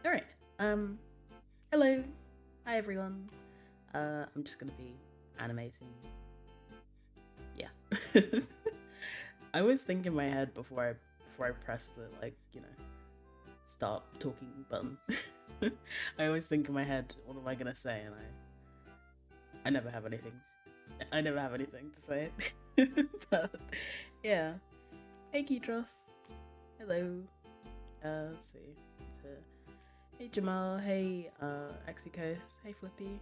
Alright, hello, hi everyone. I'm just gonna be animating. Yeah. I always think in my head before I press the start talking button. I always think in my head, what am I gonna say, and I never have anything. I never have anything to say. But yeah. Hey Kitros. Hello. Let's see. So, hey Jamal, hey Exicos, hey Flippy,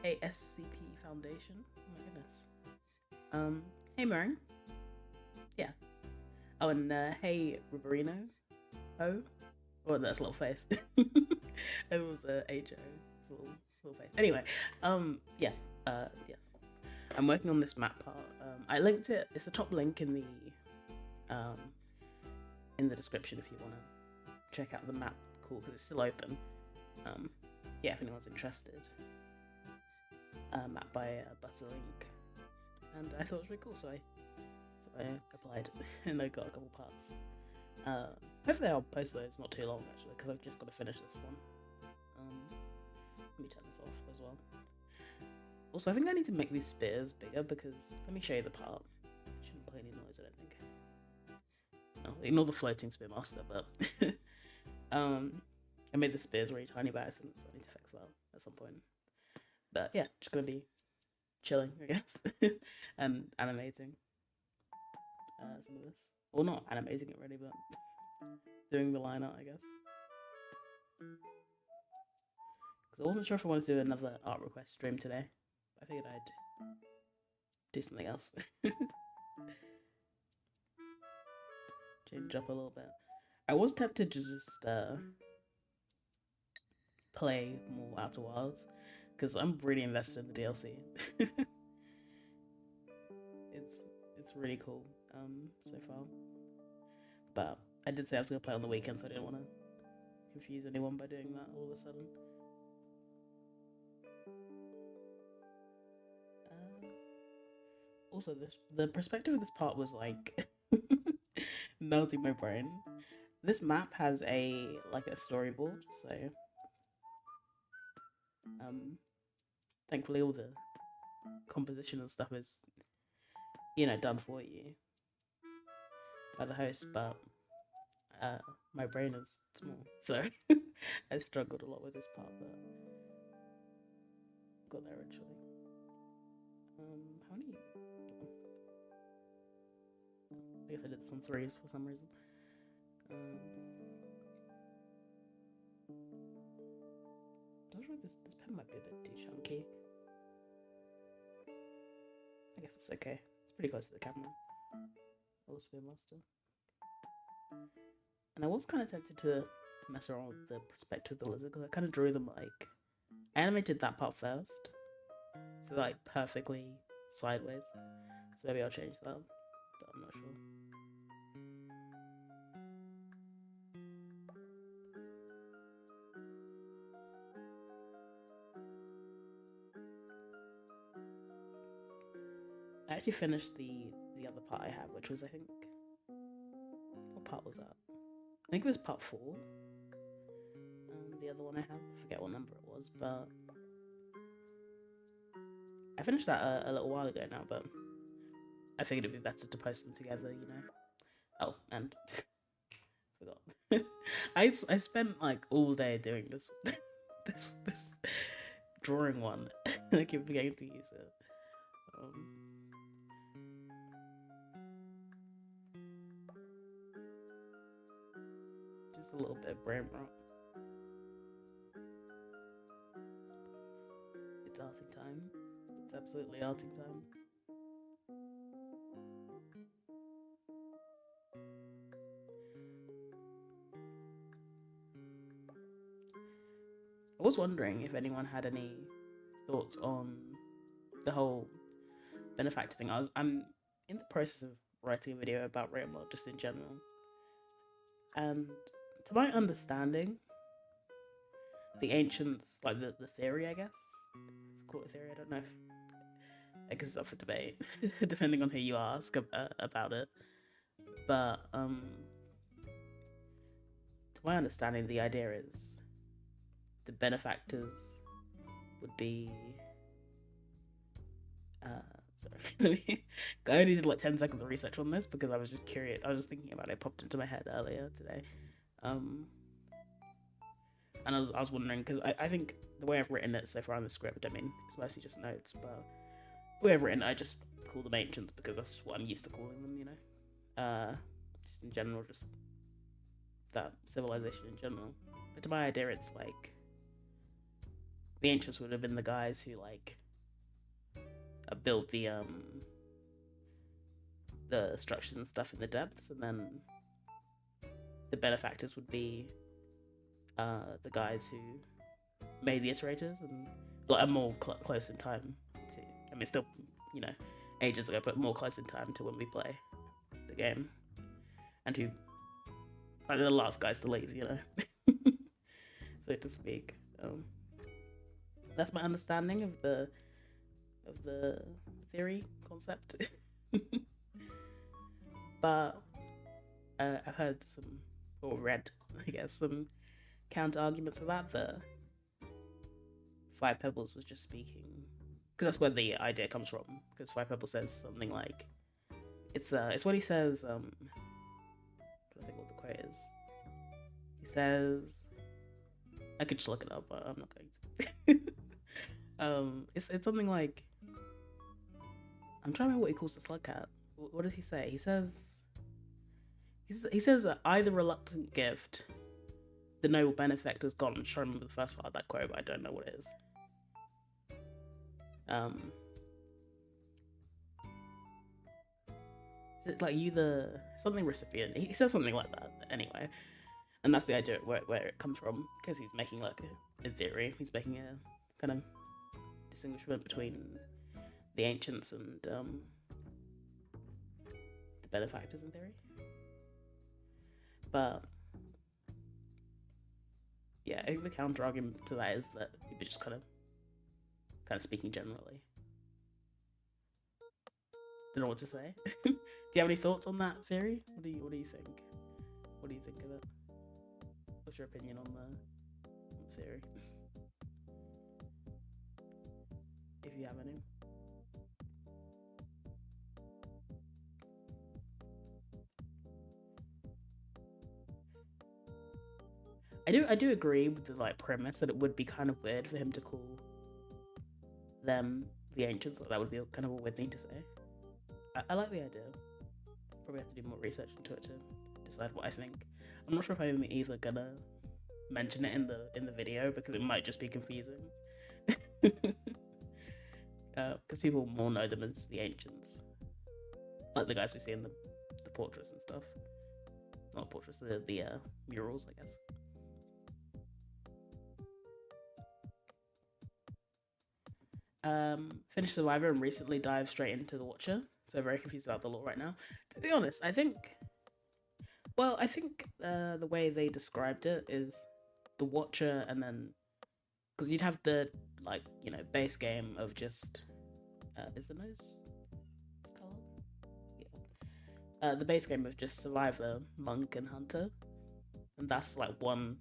hey SCP Foundation. Oh my goodness. Hey Meringue. Yeah. Oh, and hey Rubberino. Oh, oh, that's a little face. It was HO. It's a little face. Anyway, yeah, yeah. I'm working on this map part. I linked it. It's the top link in the description if you want to check out the map. Cool, because it's still open. Yeah, if anyone's interested. Map by Butterlink, and I thought it was really cool, so I applied and I got a couple parts. Hopefully I'll post those not too long actually, because I've just got to finish this one. Let me turn this off as well. Also, I think I need to make these spears bigger because let me show you the part. Shouldn't play any noise, I don't think. No, ignore the floating spear master, but I made the spears really tiny by accident, so I need to fix that at some point. But yeah, just gonna be chilling, I guess, and animating some of this. Well, not animating it really, but doing the line art, I guess. Because I wasn't sure if I wanted to do another art request stream today. I figured I'd do something else. Change up a little bit. I was tempted to just play more Outer Wilds because I'm really invested in the DLC. it's really cool so far. But I did say I was gonna play on the weekend, so I didn't want to confuse anyone by doing that all of a sudden. Also, the perspective of this part was like melting my brain. This map has a storyboard, so thankfully all the composition and stuff is done for you by the host, but my brain is small, so I struggled a lot with this part, but got there eventually. How many? I guess I did this on threes for some reason. I was sure this pen might be a bit too chunky. I guess it's okay. It's pretty close to the camera. Oh, Sphere Master. And I was kind of tempted to mess around with the perspective of the lizard because I kind of drew them like I animated that part first, so like perfectly sideways. So maybe I'll change that, but I'm not sure. I actually finished the other part I had, which was I think what part was that? I think it was part 4. The other one I have, I forget what number it was, but I finished that a little while ago now. But I figured it'd be better to post them together, Oh, and forgot. I spent like all day doing this this drawing one. I keep forgetting to use it. Just a little bit of brain rot. It's arting time. It's absolutely arting time. I was wondering if anyone had any thoughts on the whole benefactor thing. I'm in the process of writing a video about Rainbow just in general, and to my understanding, the ancients, like the theory, I guess, call it theory. I don't know. I guess it's up for debate, depending on who you ask about it. But to my understanding, the idea is the benefactors would be sorry. I only did like 10 seconds of research on this because I was just curious. I was just thinking about it. It popped into my head earlier today. And I was wondering because I think the way I've written it so far in the script, I mean, it's mostly just notes, but the way I've written it, I just call them ancients because that's just what I'm used to calling them, you know? Just in general, just that civilization in general. But to my idea, it's like the ancients would have been the guys who like built the structures and stuff in the depths, and then the benefactors would be the guys who made the iterators and like are more close in time to. I mean, still, you know, ages ago, but more close in time to when we play the game, and who are the last guys to leave, you know, so to speak. That's my understanding of the theory concept. But I've heard some, or read, I guess, some counter arguments of that. The Five Pebbles was just speaking because that's where the idea comes from. Because Five Pebbles says something like, it's what he says. I think what the quote is. He says, I could just look it up, but I'm not going to. It's something like, I'm trying to remember what he calls the slug cat. What does he say? He says either reluctant gift, the noble benefactor's gone. I'm trying to remember the first part of that quote, but I don't know what it is. It's like you the something recipient. He says something like that anyway, and that's the idea where it comes from, because he's making like in theory he's making a kind of distinguishment between the ancients and the benefactors in theory. But yeah, I think the counter argument to that is that you're just kind of speaking generally. Don't know what to say. Do you have any thoughts on that theory? What do you think? What do you think of it? What's your opinion on the theory? If you have any. I do agree with the like premise that it would be kind of weird for him to call them the ancients. Like, that would be kind of a weird thing to say. I like the idea. Probably have to do more research into it to decide what I think. I'm not sure if I'm either gonna mention it in the video because it might just be confusing. Because people more know them as the ancients, like the guys we see in the portraits and stuff. Not portraits, the murals, I guess. Finished Survivor and recently dived straight into The Watcher, so very confused about the lore right now. To be honest, I think the way they described it is The Watcher, and then because you'd have the like, you know, base game of just is the nose color? Yeah. The base game of just Survivor, Monk, and Hunter, and that's like one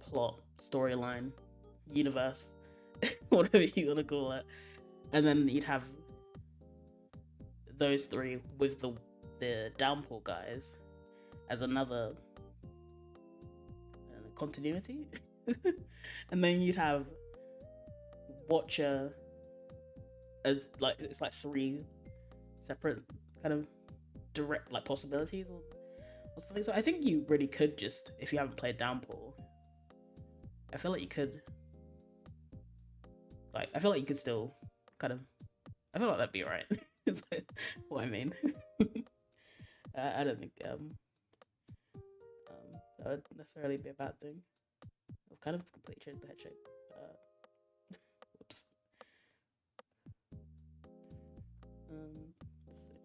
plot, storyline, universe, whatever you want to call it. And then you'd have those three with the Downpour guys as another continuity. And then you'd have Watcher as like, it's like three separate kind of direct like possibilities or something. So I think you really could just, if you haven't played Downpour, I feel like you could still kind of, I feel like that'd be alright. Is what I mean. I don't think that would necessarily be a bad thing. I've kind of completely changed the head shape. Whoops. Let's see.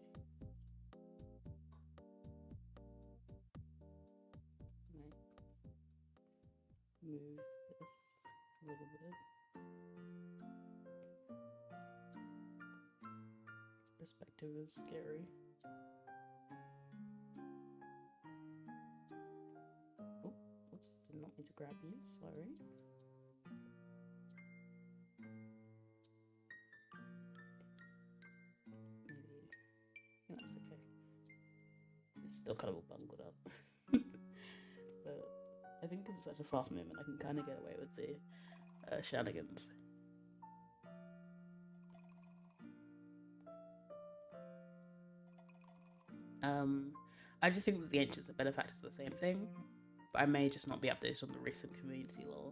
Move this a little bit. Perspective is scary. Oh, oops, did not mean to grab you, sorry. Still kind of all bungled up. But I think because it's such a fast movement, I can kind of get away with the shenanigans. I just think that the ancients and benefactors are the same thing, but I may just not be updated on the recent community lore.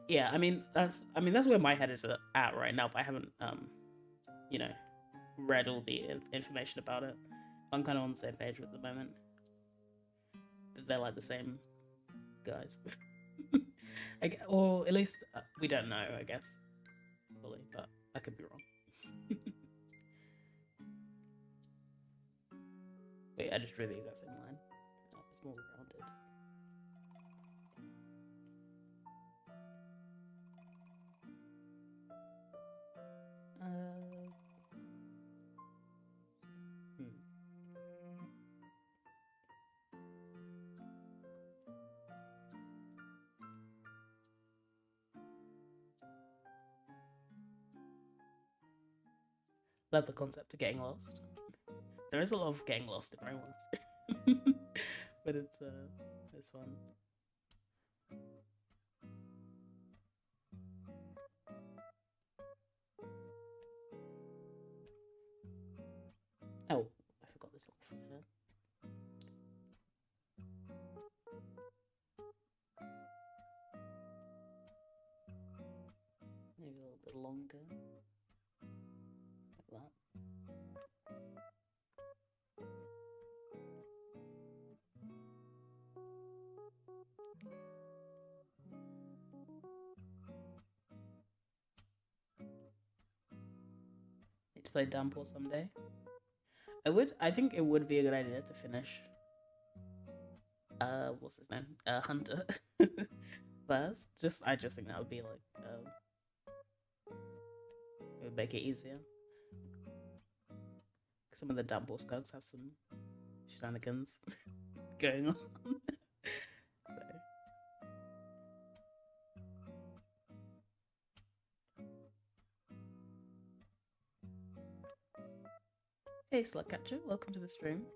Yeah, that's where my head is at right now, but I haven't you know read all the information about it. I'm kind of on the same page at the moment. They're like the same guys, or at least we don't know, I guess, fully, but I could be wrong. Wait, I just drew the exact same line. It's more rounded. Love the concept of getting lost. There is a lot of getting lost in Brainwash, but it's fun. Oh, I forgot this one from here. Maybe a little bit longer, like that. Need to play Downpour someday. I think it would be a good idea to finish what's his name? Hunter first. I just think that would be like it would make it easier. Some of the Downpour skunks have some shenanigans going on. So. Hey Slugcatcher, welcome to the stream.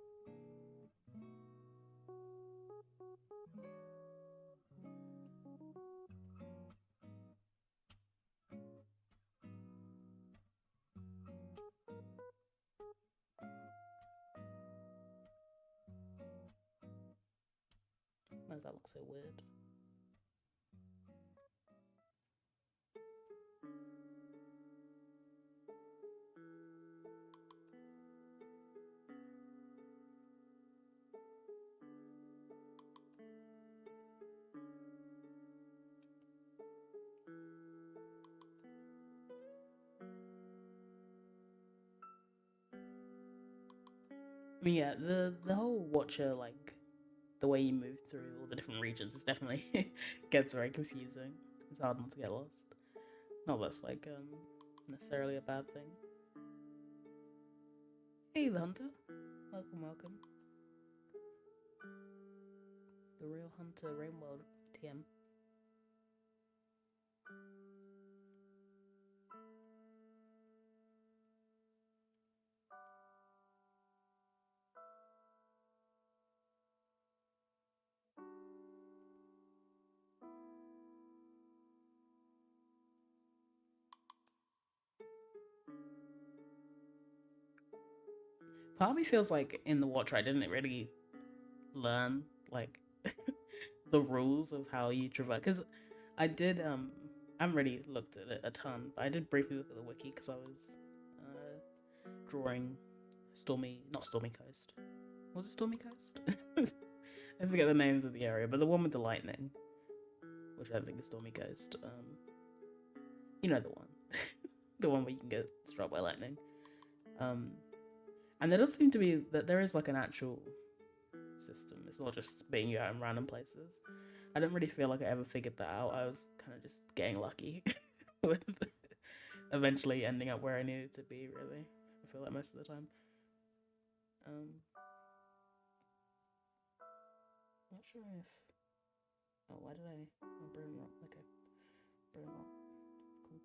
Why does that look so weird? Yeah, the whole Watcher, like the way you move through all the different regions is definitely gets very confusing. It's hard not to get lost. Not that's like necessarily a bad thing. Hey the Hunter. Welcome. The real Hunter Rainworld TM. Part of me feels like in the Watcher I didn't really learn like the rules of how you traverse, because I did I haven't really looked at it a ton, but I did briefly look at the wiki because I was drawing not Stormy Coast. Was it Stormy Coast? I forget the names of the area, but the one with the lightning, which I think is Stormy Coast. You know the one, the one where you can get struck by lightning. And there does seem to be that there is like an actual system. It's not just spitting you out in random places. I don't really feel like I ever figured that out. I was kind of just getting lucky with eventually ending up where I needed to be, really. I feel like most of the time. Not sure if... Oh, why did I... Oh, Burn Rock. Okay. Burn Rock.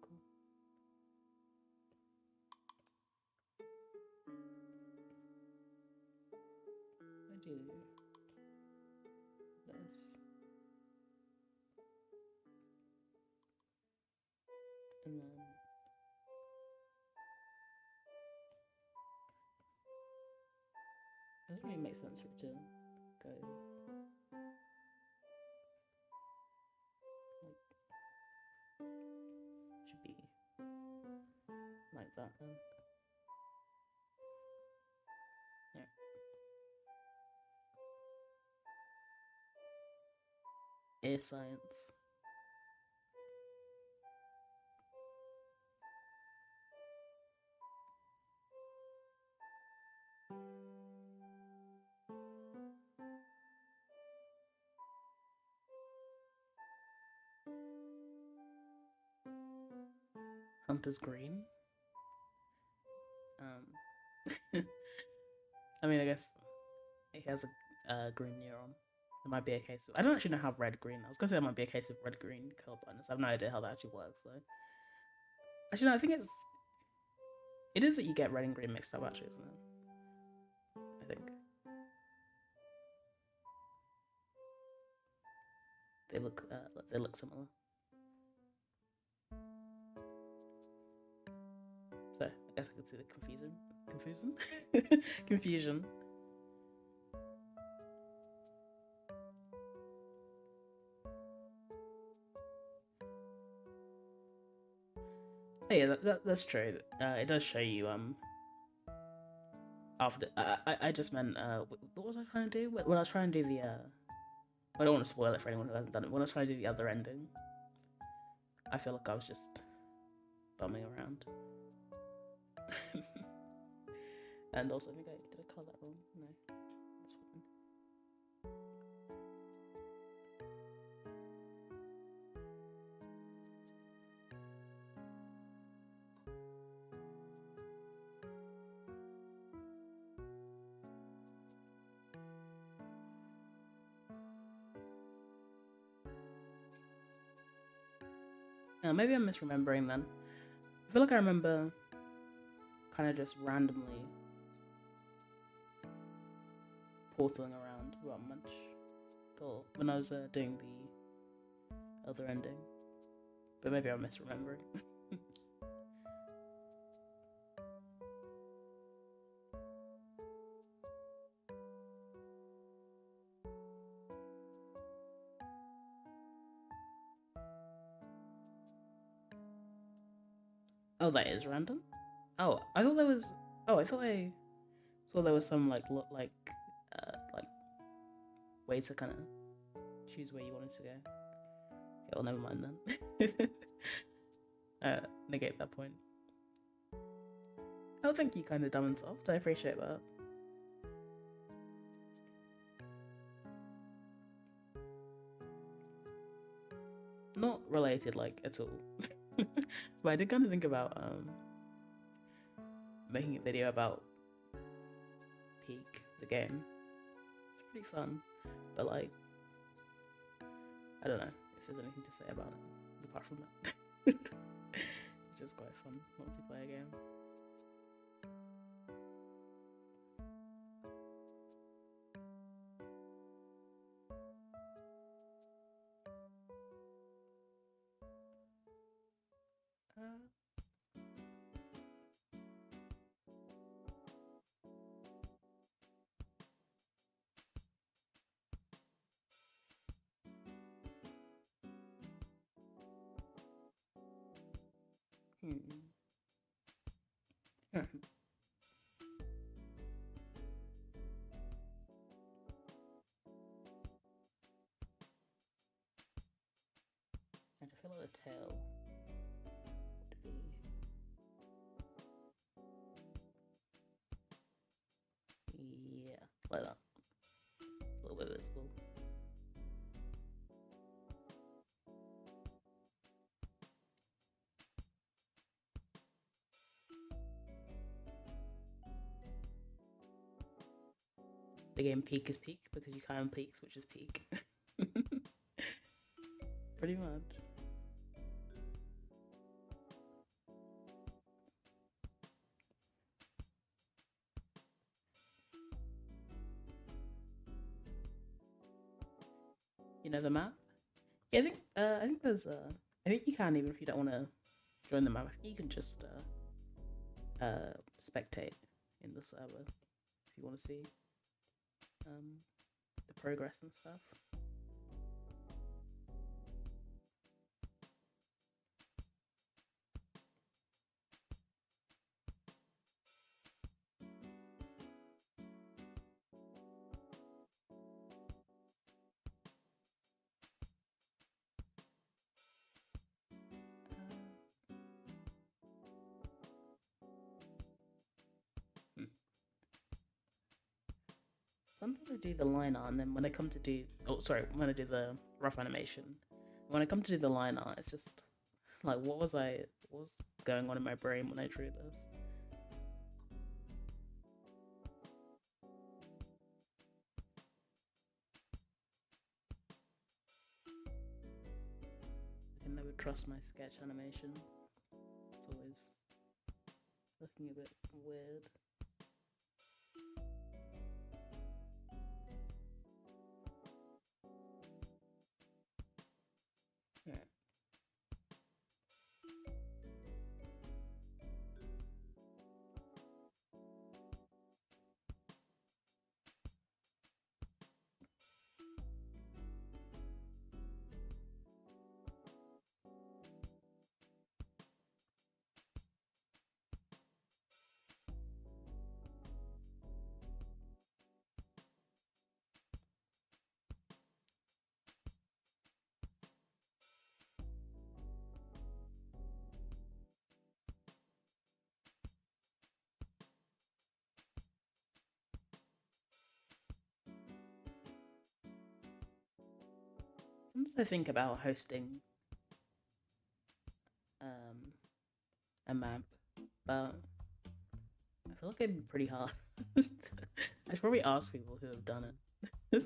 Cool. I do this. And then it doesn't really make sense for it to go like, should be like that then. Yeah. Air science. Hunter's green. I mean, I guess it has a green neuron. It might be a case of, I don't actually know how red green. I was gonna say it might be a case of red green color blindness. I have no idea how that actually works though. Actually, no, I think it is that you get red and green mixed up. Actually, isn't it? I think they look similar. So I guess I could see the confusion. Oh, yeah, that's true. It does show you after. I just meant what was I trying to do when I was trying to do the I don't want to spoil it for anyone who hasn't done it. When I was trying to do the other ending, I feel like I was just bumming around. And also, I think did I call that wrong? No, that's fine. Maybe I'm misremembering then. I feel like I remember kind of just randomly portaling around without much thought when I was doing the other ending. But maybe I'm misremembering. Oh, that is random? Oh, I thought there was... Oh, I thought I saw there was some, like way to kind of choose where you wanted to go. Okay, well, never mind then. Negate that point. Oh, thank you, kind of dumb and soft. I appreciate that. Not related, like, at all. But I did kind of think about making a video about Peak, the game. It's pretty fun, but like, I don't know if there's anything to say about it apart from that. It's just quite a fun multiplayer game. And I feel like the tail would be like that. A little bit visible. The game Peak is Peak because you climb peaks, which is Peak. Pretty much. You know the map? Yeah, I think there's I think you can, even if you don't want to join the map. You can just spectate in the server if you want to see um the progress and stuff. Hmm. Sometimes I do the line art, and then when I come to do, oh sorry, when I do the rough animation, when I come to do the line art, it's just like, what was going on in my brain when I drew this? I can never trust my sketch animation. It's always looking a bit weird. Yeah. Sometimes I think about hosting um, a map, but I feel like it'd be pretty hard. I should probably ask people who have done it.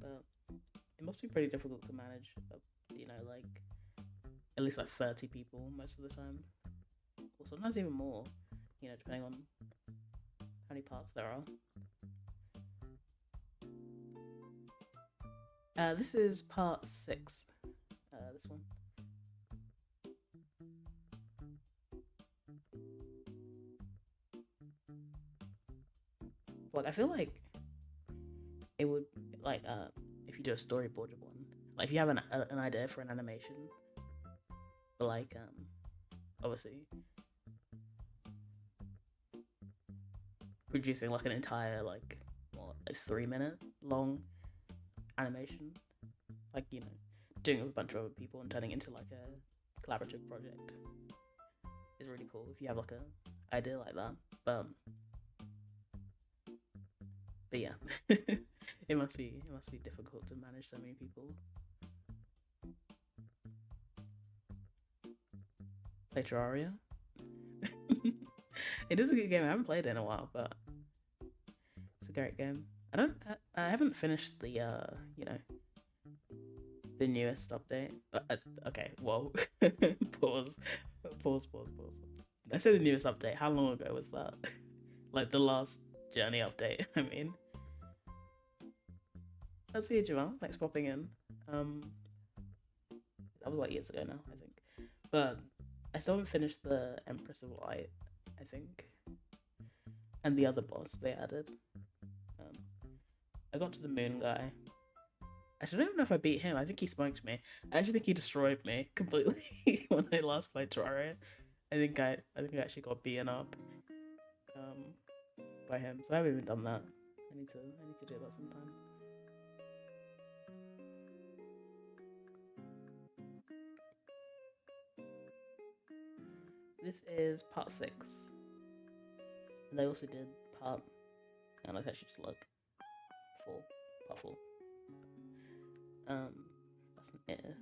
But it must be pretty difficult to manage, like at least like 30 people most of the time, or sometimes even more, depending on how many parts there are. This is part 6. This one. Like I feel like it would like if you do a storyboarded one, like if you have an idea for an animation, but like obviously producing like an entire like what a 3 minute long animation, like doing it with a bunch of other people and turning it into like a collaborative project is really cool if you have like a idea like that. But yeah, it must be difficult to manage so many people. Play Terraria. It is a good game. I haven't played it in a while, but it's a great game. I haven't finished the the newest update. Okay, whoa. Pause. Pause. I said the newest update. How long ago was that? Like the last journey update. I mean, I'll see you, Jamal. Thanks for popping in. That was like years ago now, I think. But I still haven't finished the Empress of Light, I think, and the other boss they added. Um, I got to the moon guy. Actually, I don't even know if I beat him. I think he smoked me. I actually think he destroyed me completely when I last played Terraria. I think I actually got beaten up um, by him. So I haven't even done that. I need to do that sometime. This is part 6. And they also did part, and I actually just look, 4, part 4. That's an ear.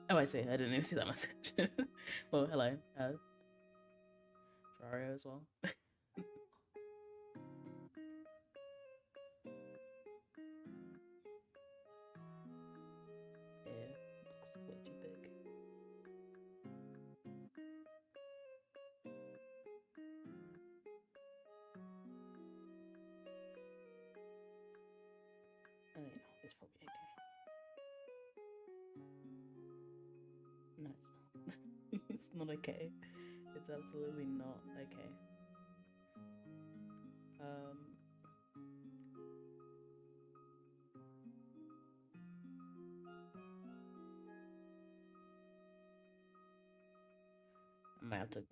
Oh, I see. I didn't even see that message. Well, hello. Ferrario as well. Yeah, No, it's not. It's not okay. It's absolutely not okay. Um, I might have to.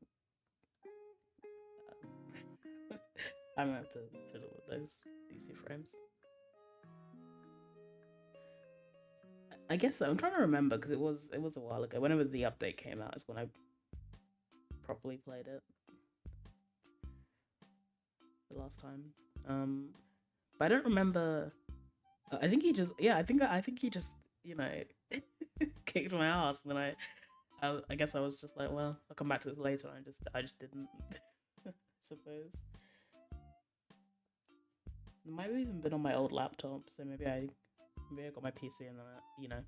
I might have to fiddle with these two frames. I guess so. I'm trying to remember because it was a while ago. Whenever the update came out is when I properly played it the last time. But I don't remember. I think he just I think he just you know kicked my ass, and then I guess I was just like, well, I'll come back to it later. I just didn't. I suppose it might have even been on my old laptop, so maybe I got my PC and then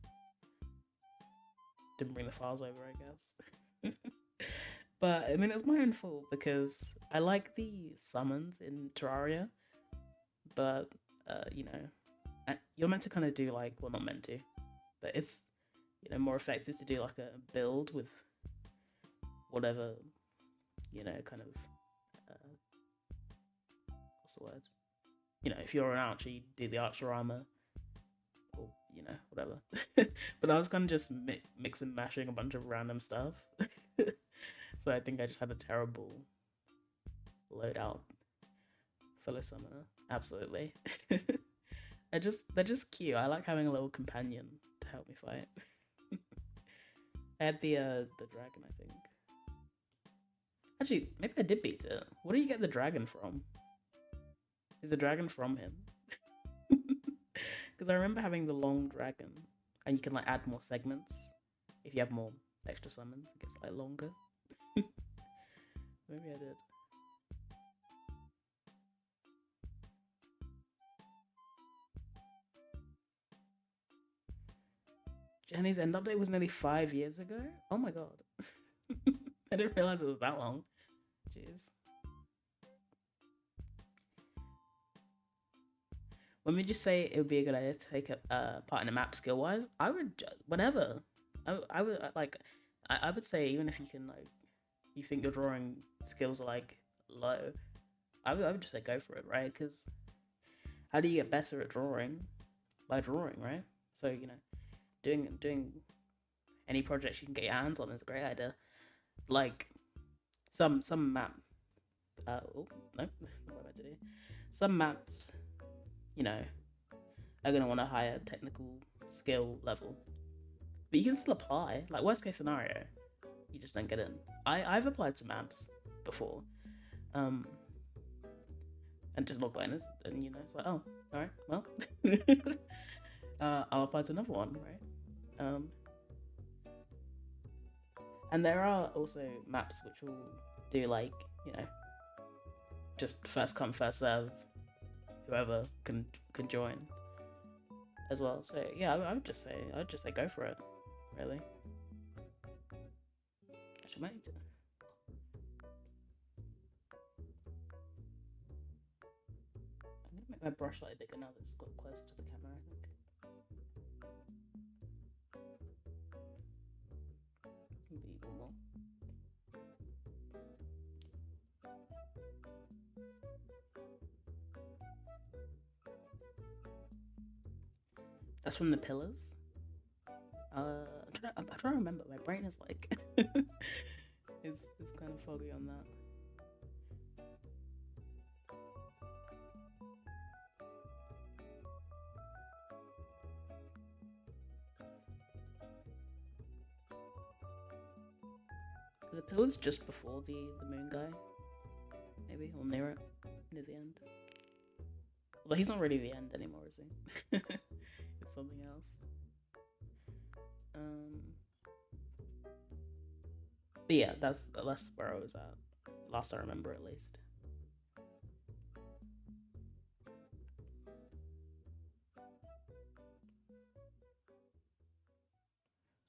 didn't bring the files over, I guess. But I mean, it's my own fault because I like the summons in Terraria, but you're meant to kind of do like, well, not meant to, but it's more effective to do like a build with whatever kind of what's the word? If you're an archer, you do the archer armor, or whatever. But I was kind of just mix and mashing a bunch of random stuff. So I think I just had a terrible loadout fellow summoner. Absolutely. They're just cute. I like having a little companion to help me fight. I had the dragon, I think. Actually, maybe I did beat it. Where do you get the dragon from? Is the dragon from him? Because I remember having the long dragon, and you can like add more segments if you have more extra summons. It gets like longer. Maybe I did. Jenny's end update was nearly 5 years ago. Oh my god! I didn't realize it was that long. Jeez. When would you say it would be a good idea to take a part in a map skill wise? I would whenever. I would like. I would say even if you can like, you think your drawing skills are like low, I would just say go for it, right? Because how do you get better at drawing? By drawing, right? So doing any projects you can get your hands on is a great idea. Like some map. Oh no, what am I to do? Some maps, you know, are gonna want a higher technical skill level, but you can still apply. Like worst case scenario, you just don't get in. I've applied to maps before, um, and just log in, and it's like, oh, all right, well, I'll apply to another one, right? And there are also maps which will do like just first come first serve, whoever can join as well. So yeah, I would just say go for it, really. Actually, might need to. I'm gonna make my brush slightly bigger now that it's got closer to the camera. I think. Maybe one more. That's from the pillars. I'm trying to remember. My brain is like, is kind of foggy on that. The pillars just before the moon guy, maybe, or near it, near the end. Well, he's not really the end anymore, is he? It's something else. But yeah, that's where I was at. Last I remember, at least.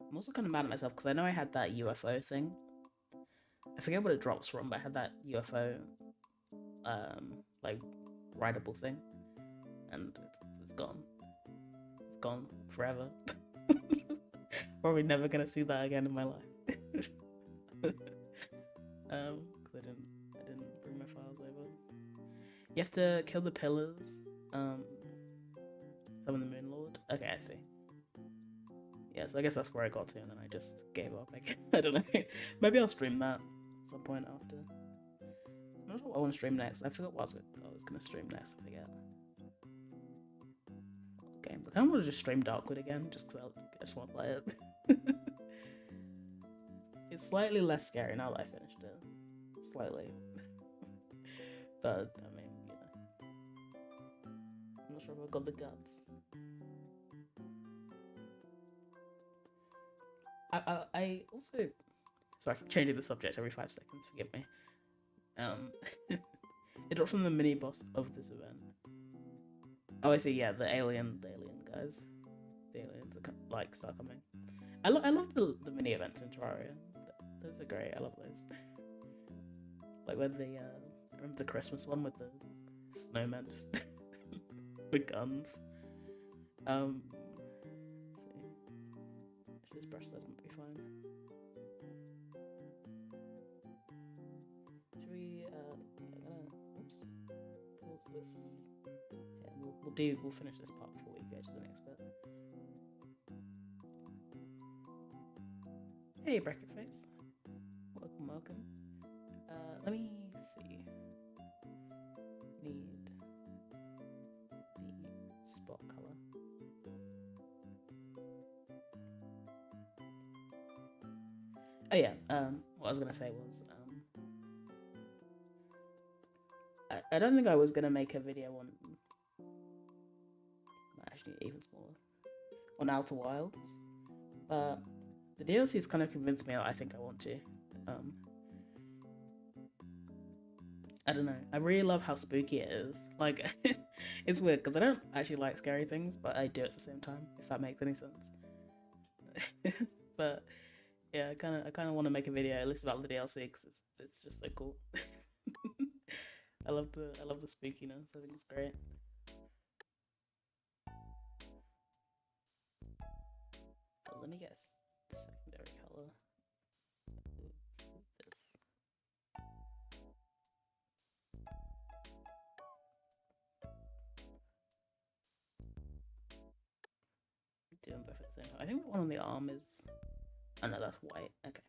I'm also kind of mad at myself because I know I had that UFO thing. I forget what it drops from, but I had that UFO, like rideable thing, and it's gone. It's gone forever. Probably never gonna see that again in my life. Because I didn't bring my files over. You have to kill the pillars. Summon the Moon Lord. Okay, I see. Yeah, so I guess that's where I got to, and then I just gave up. I don't know. Maybe I'll stream that at some point after. I'm not sure what I want to stream next. I forgot what I was gonna stream next. I forget. Games. I kind of want to just stream Darkwood again, just because I just want to play it. It's slightly less scary now that I finished it. Slightly. But, I mean, you know. I'm not sure if I've got the guts. I also... Sorry, I keep changing the subject every 5 seconds, forgive me. It dropped from the mini-boss of this event. Oh, I see, yeah, the alien guys. The aliens are, like, start coming. I love the mini-events in Terraria. Those are great, I love those. Like when the, I remember the Christmas one with the snowman just with guns. Let's see. Actually, this brush size might be fine. Should we, oops, pause this. Yeah, we'll finish this part before we go to the next bit. Hey, Bracket Face. Welcome. Let me see. Need the spot color. Oh yeah. What I was gonna say was I don't think I was gonna make a video on. Actually, even smaller. On Outer Wilds, but the DLC's kind of convinced me that I think I want to. I don't know. I really love how spooky it is. Like, it's weird because I don't actually like scary things, but I do at the same time. If that makes any sense. But yeah, I kind of want to make a video at least about the DLC because it's just so cool. I love the spookiness. I think it's great. Let me guess. Secondary color. This. Do them both at the same time. I think the one on the arm is. Oh no, that's white. Okay.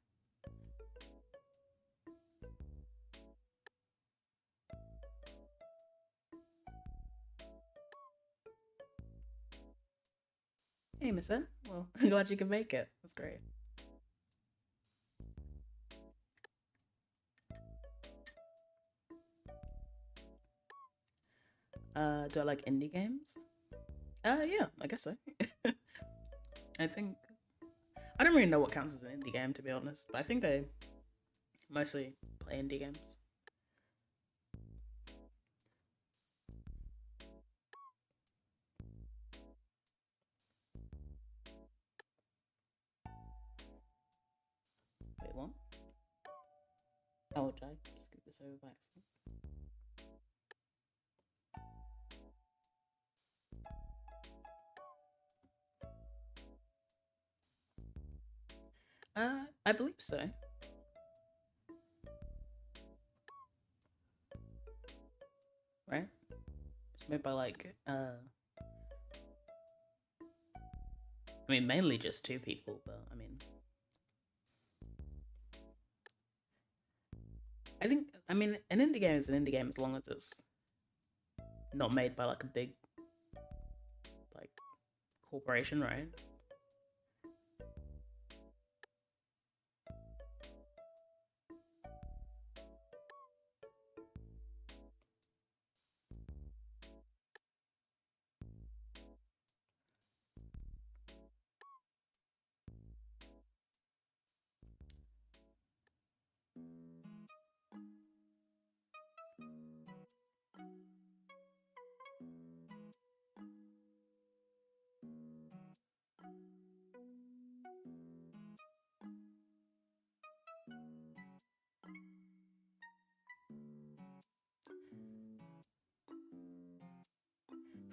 Hey, Missa. Well, I'm glad you could make it. That's great. Do I like indie games? Yeah, I guess so. I think I don't really know what counts as an indie game, to be honest, but I think I mostly play indie games. Wait, what? Oh, did I skip this over by accident? I believe so. Right? It's made by like I mean mainly just 2 people, but I mean I mean an indie game is an indie game as long as it's not made by like a big like corporation, right?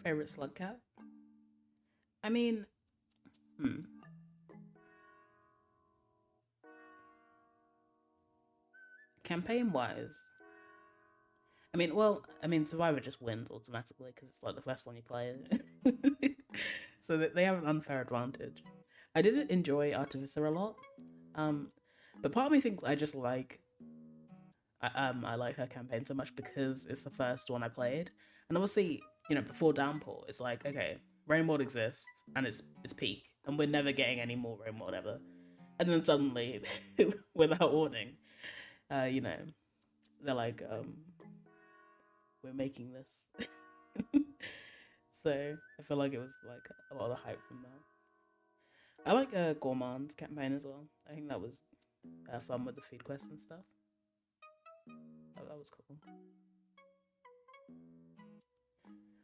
Favorite slug cat? I mean, hmm. campaign-wise, I mean, well, I mean, Survivor just wins automatically because it's like the first one you play. So that they have an unfair advantage. I did enjoy Artificer a lot, um, but part of me thinks I just like I like her campaign so much because it's the first one I played, and obviously, before Downpour, it's like, okay, rain mode exists and it's peak, and we're never getting any more rain mode ever, and then suddenly, without warning, you know, they're like, we're making this. So I feel like it was like a lot of hype from that. I like Gourmand's campaign as well. I think that was fun with the feed quests and stuff. That was cool.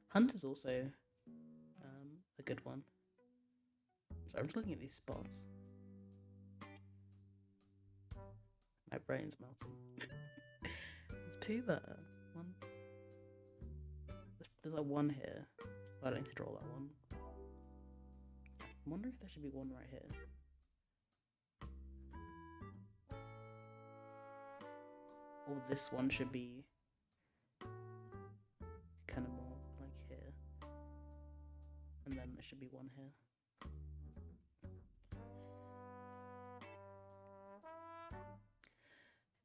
Hunt is also a good one. So I'm just looking at these spots. My brain's melting. There's two there. One. There's like one here. I don't need to draw that one. I'm wondering if there should be one right here. Or this one should be kind of more like here. And then there should be one here.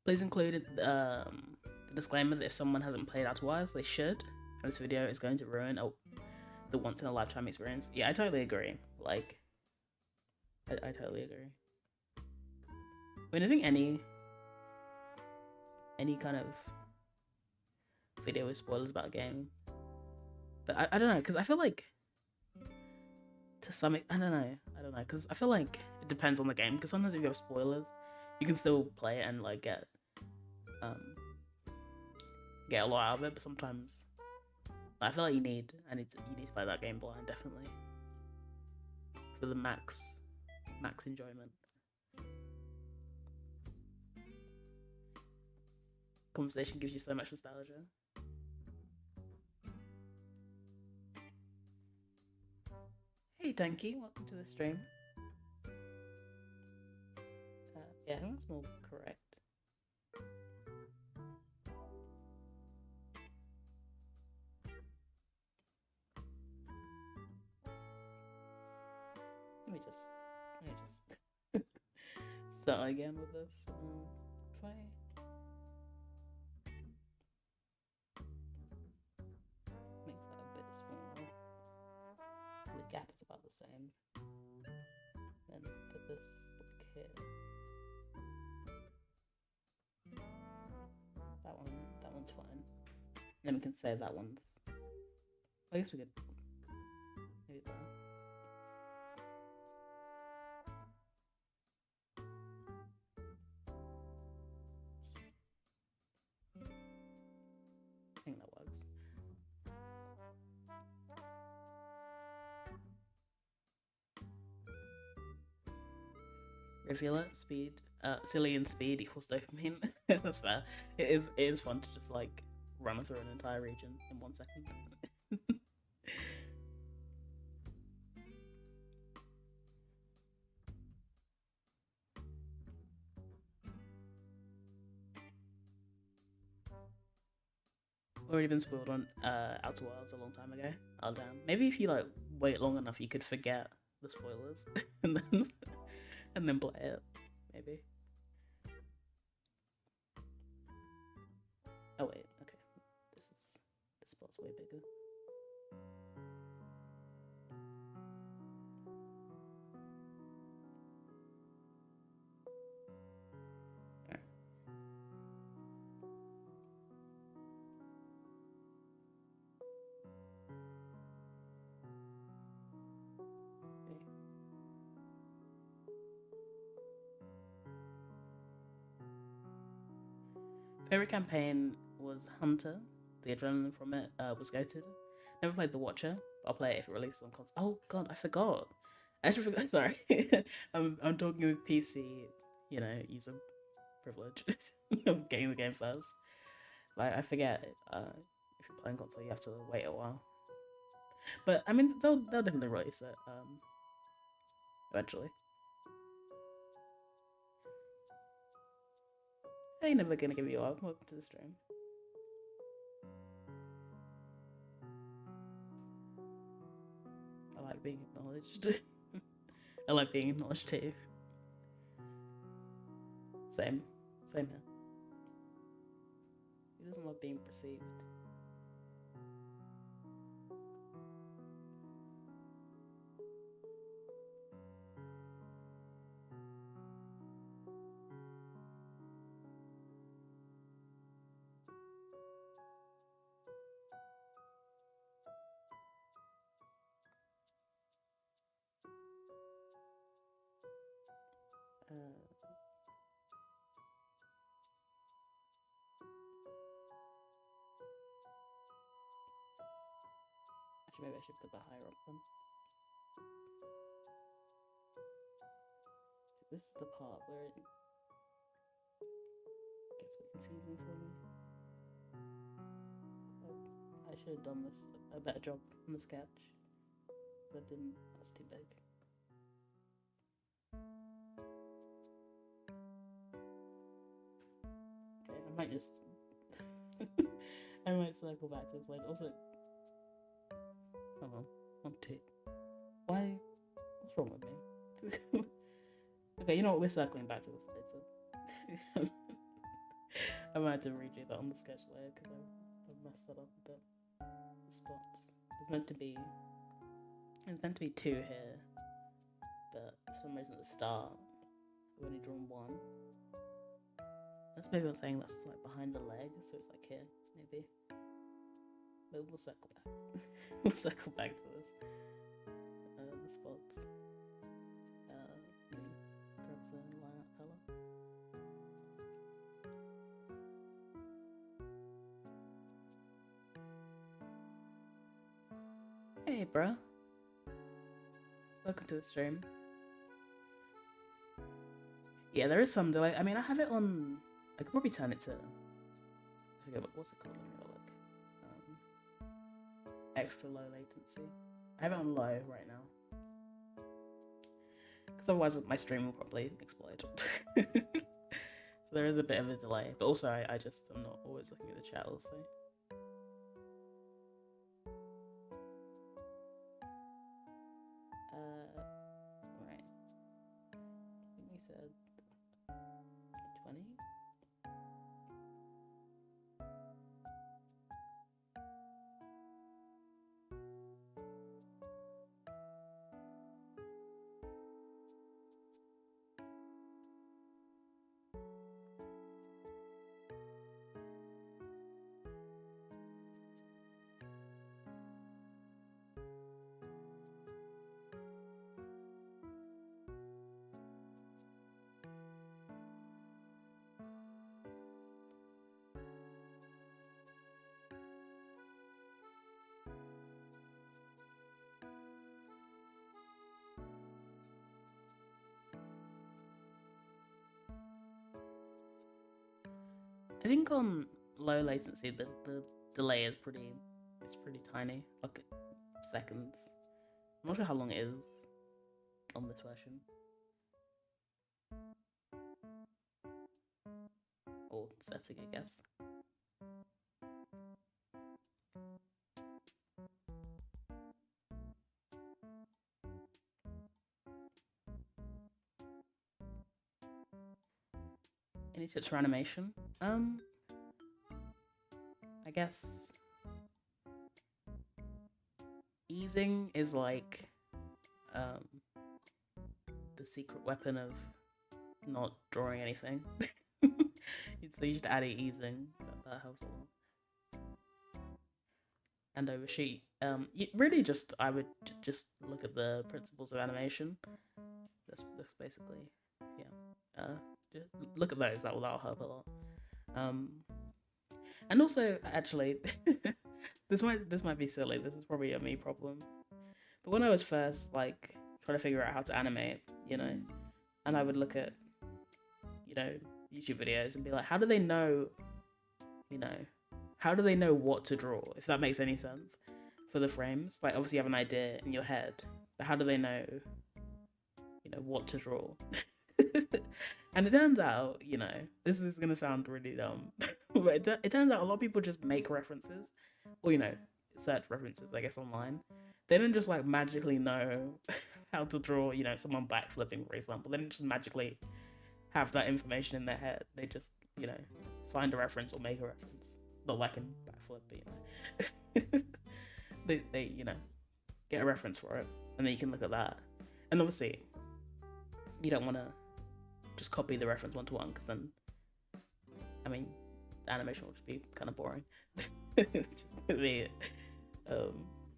Please include the disclaimer that if someone hasn't played Outer Wilds, they should. This video is going to ruin the once in a lifetime experience. Yeah, I totally agree. Like, I totally agree. I mean, I think any kind of video with spoilers about a game, but I don't know, because I feel like to some I don't know, because I feel like it depends on the game. Because sometimes if you have spoilers, you can still play it and like get a lot out of it. But sometimes I feel like you need to play that game blind, definitely, for the max enjoyment. Conversation gives you so much nostalgia. Hey Danky, welcome to the stream. Yeah, I think that's more correct. Let me just start again with this. If I make that a bit smaller, so the gap is about the same. Then put this like here. That one's fine. Then we can say that one's. I guess we could maybe that. I think that works. Rivulet speed, Cillian speed equals dopamine. That's fair. It is fun to just like run through an entire region in 1 second. Already been spoiled on Outer Wilds a long time ago. Oh damn. Maybe if you like wait long enough, you could forget the spoilers and then play it. Maybe. Oh wait, okay. This spot's way bigger. Favorite campaign was Hunter. The adrenaline from it was goated. Never played The Watcher, but I'll play it if it releases on console. Oh god, I forgot. I actually forgot. Sorry, I'm talking with PC, user privilege of getting the game first. Like I forget. If you're playing console, you have to wait a while. But I mean, they'll definitely release it eventually. Ain't never gonna give you up. Welcome to the stream. I like being acknowledged. I like being acknowledged too. Same here. Who doesn't love being perceived? Actually, maybe I should put that higher up then. This is the part where it gets a bit confusing for me. I should have done this a better job on the sketch, but I didn't. That's too big. Okay, I might just. I might circle back to this later. Also, hold on, 1, 2. Why? What's wrong with me? Okay, you know what? We're circling back to this later. I might have to redo that on the sketch later because I messed that up a bit. The spots. There's meant to be 2 here, but for some reason at the start I've only drawn 1. That's maybe I'm saying that's like behind the leg, so it's like here, maybe. But we'll circle back. We'll circle back to this. The spots. Grab the line up colour. Hey, bruh. Welcome to the stream. Yeah, there is some delay. I mean, I have it on. I could probably turn it to. I forget what's it called. Let me have a look. Extra low latency. I have it on low right now. Because otherwise my stream will probably explode. So there is a bit of a delay. But also I just am not always looking at the chat also. Right. I think we said 20. I think on low latency the delay is pretty tiny, like seconds. I'm not sure how long it is on this version. Or setting, I guess. Any tips for animation? I guess easing is like the secret weapon of not drawing anything. So you should add easing. That helps a lot. And overshoot. Really, I would just look at the principles of animation. That's basically, yeah. Just look at those. That'll help a lot. And also, actually, this might be silly. This is probably a me problem. But when I was first like trying to figure out how to animate, and I would look at, YouTube videos and be like, how do they know, how do they know what to draw? If that makes any sense for the frames. Like, obviously you have an idea in your head, but how do they know, what to draw? And it turns out, you know, this is gonna sound really dumb, but it turns out a lot of people just make references, or you know, search references, I guess, online. They don't just like magically know how to draw, you know, someone backflipping, for example. They don't just magically have that information in their head. They just, you know, find a reference or make a reference. Not like in backflip, but you know, they you know, get a reference for it, and then you can look at that. And obviously, you don't want to just copy the reference one to one, because then, I mean, the animation will just be kind of boring. I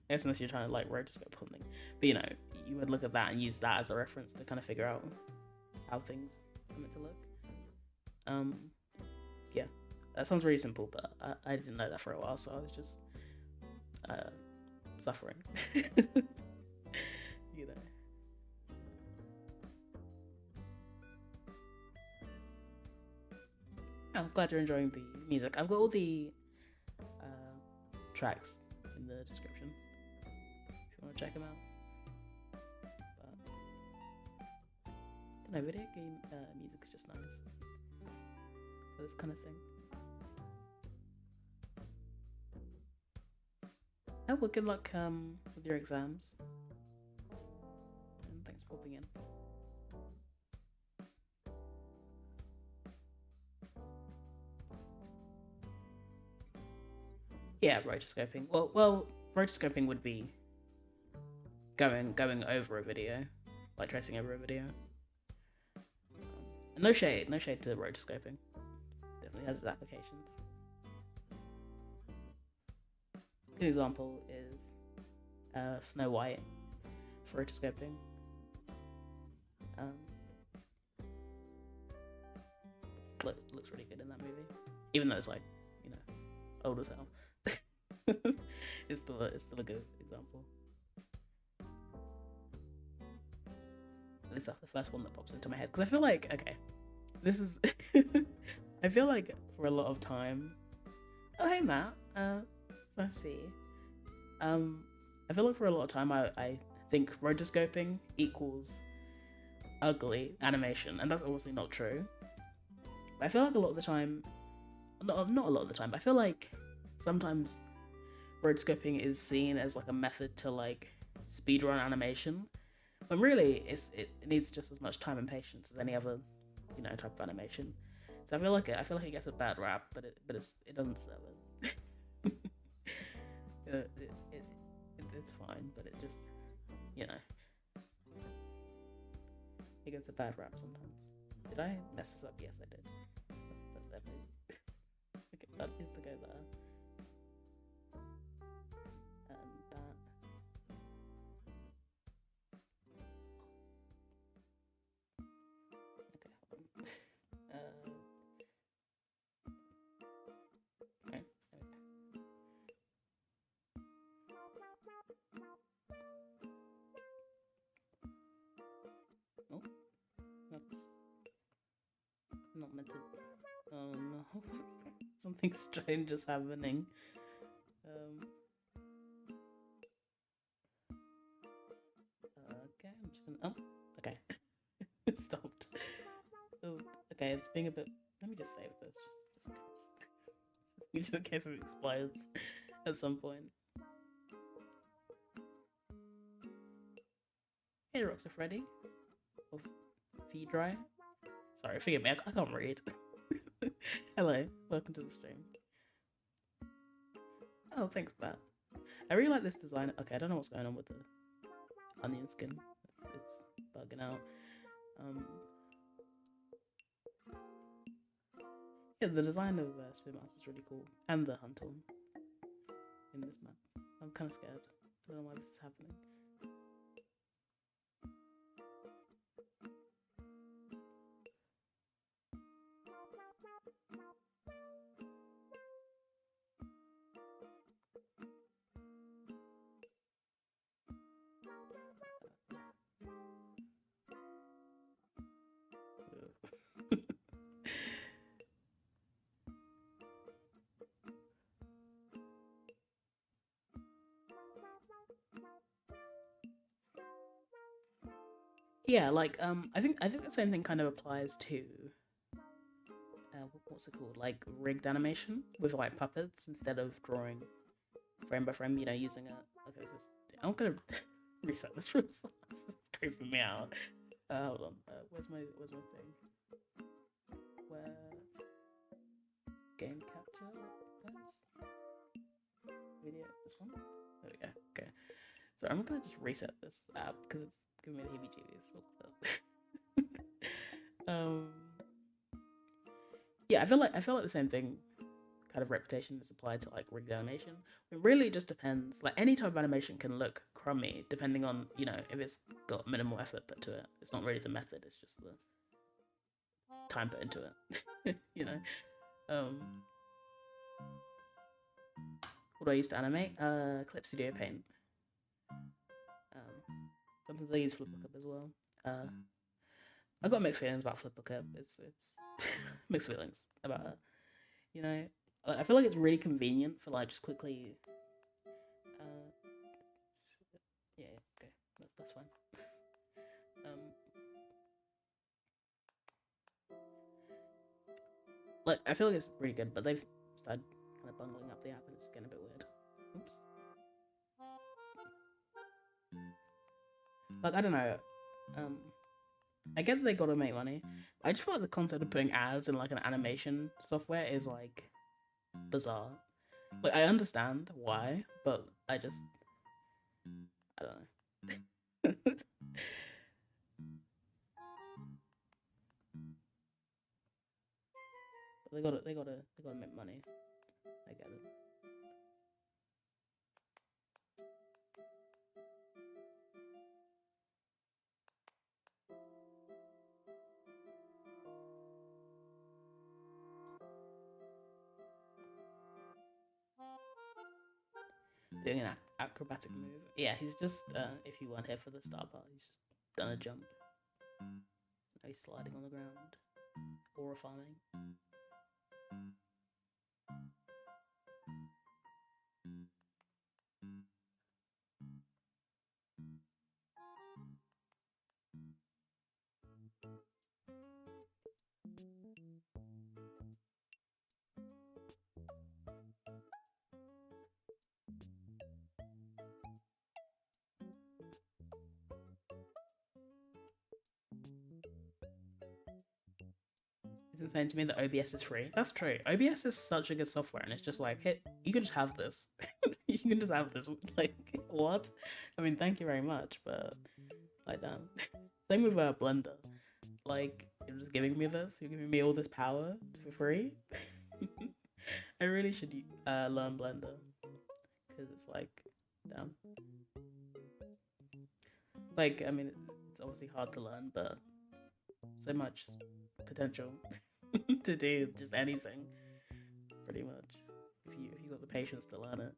guess unless you're trying to like rotoscope something, but you know, you would look at that and use that as a reference to kind of figure out how things are meant to look. Um, yeah, that sounds really simple, but I didn't know that for a while, so I was just suffering. You know. I'm glad you're enjoying the music. I've got all the tracks in the description if you want to check them out. But I don't know, video game music is just nice for this kind of thing. Oh, well, good luck with your exams. And thanks for popping in. Yeah, rotoscoping. Well, rotoscoping would be going over a video, like tracing over a video. No shade to rotoscoping. Definitely has its applications. Good example is Snow White for rotoscoping. Looks really good in that movie, even though it's like, you know, old as hell. it's still a good example. At least that's the first one that pops into my head, because I feel like, okay, this is I feel like for a lot of time. Oh, hey Matt, let's see. I feel like for a lot of time I think rotoscoping equals ugly animation, and that's obviously not true. But I feel like a lot of the time, not a lot of the time, but I feel like sometimes rotoscoping is seen as like a method to like speedrun animation, when really it needs just as much time and patience as any other, you know, type of animation. So I feel like it gets a bad rap, but it doesn't deserve it. It's fine, but it just, you know, it gets a bad rap sometimes. Did I mess this up? Yes, I did. That's definitely okay. That needs to go there. And that. Okay, oh, that's not meant to. Oh no, something strange is happening. Okay, I'm just gonna. Oh, okay, it stopped. Oh, okay, it's being a bit. Let me just save this, just in case it expires at some point. Hey, Roxa Freddy of V-Dry. Sorry, forgive me, I can't read. Hello, welcome to the stream. Oh, thanks, Matt. I really like this design. Okay, I don't know what's going on with the onion skin. It's bugging out. Yeah, the design of Spin Mouse is really cool, and the hunt on in this map. I'm kind of scared. I don't know why this is happening. Yeah, like I think the same thing kind of applies to what's it called? Like rigged animation with like puppets instead of drawing frame by frame. You know, using a okay. I'm gonna reset this real fast. It's creeping me out. Hold on. Where's my thing? Where game capture? That's video. This one. There we go. Okay. So I'm gonna just reset this app because it's giving me the heebie-jeebies. um. Yeah, I feel like the same thing kind of reputation is applied to like rigged animation. It really just depends. Like any type of animation can look crummy depending on, you know, if it's got minimal effort put to it. It's not really the method, it's just the time put into it. You know? Um what do I use to animate? Clip Studio Paint. Sometimes I use Flipbook as well. I've got mixed feelings about Flipbook. It's mixed feelings about it. You know, I feel like it's really convenient for like just quickly. Yeah, okay, that's fine. Um, like I feel like it's pretty good, but they've started kind of bungling up the app, and it's getting a bit weird. Oops. Like I don't know. Um, I get that they gotta make money. I just feel like the concept of putting ads in like an animation software is like bizarre. Like I understand why, but I don't know. They gotta make money. I get it. Doing an acrobatic move. Yeah, he's just if you weren't here for the start part, he's just done a jump. Now he's sliding on the ground. Aura farming. It's insane to me that OBS is free. That's true. OBS is such a good software, and it's just like, hey, you can just have this. You can just have this. Like, what? I mean, thank you very much, but like, damn. Same with Blender. Like, you're just giving me this. You're giving me all this power for free. I really should learn Blender because it's like, damn. Like, I mean, it's obviously hard to learn, but so much potential to do just anything, pretty much. If you got the patience to learn it.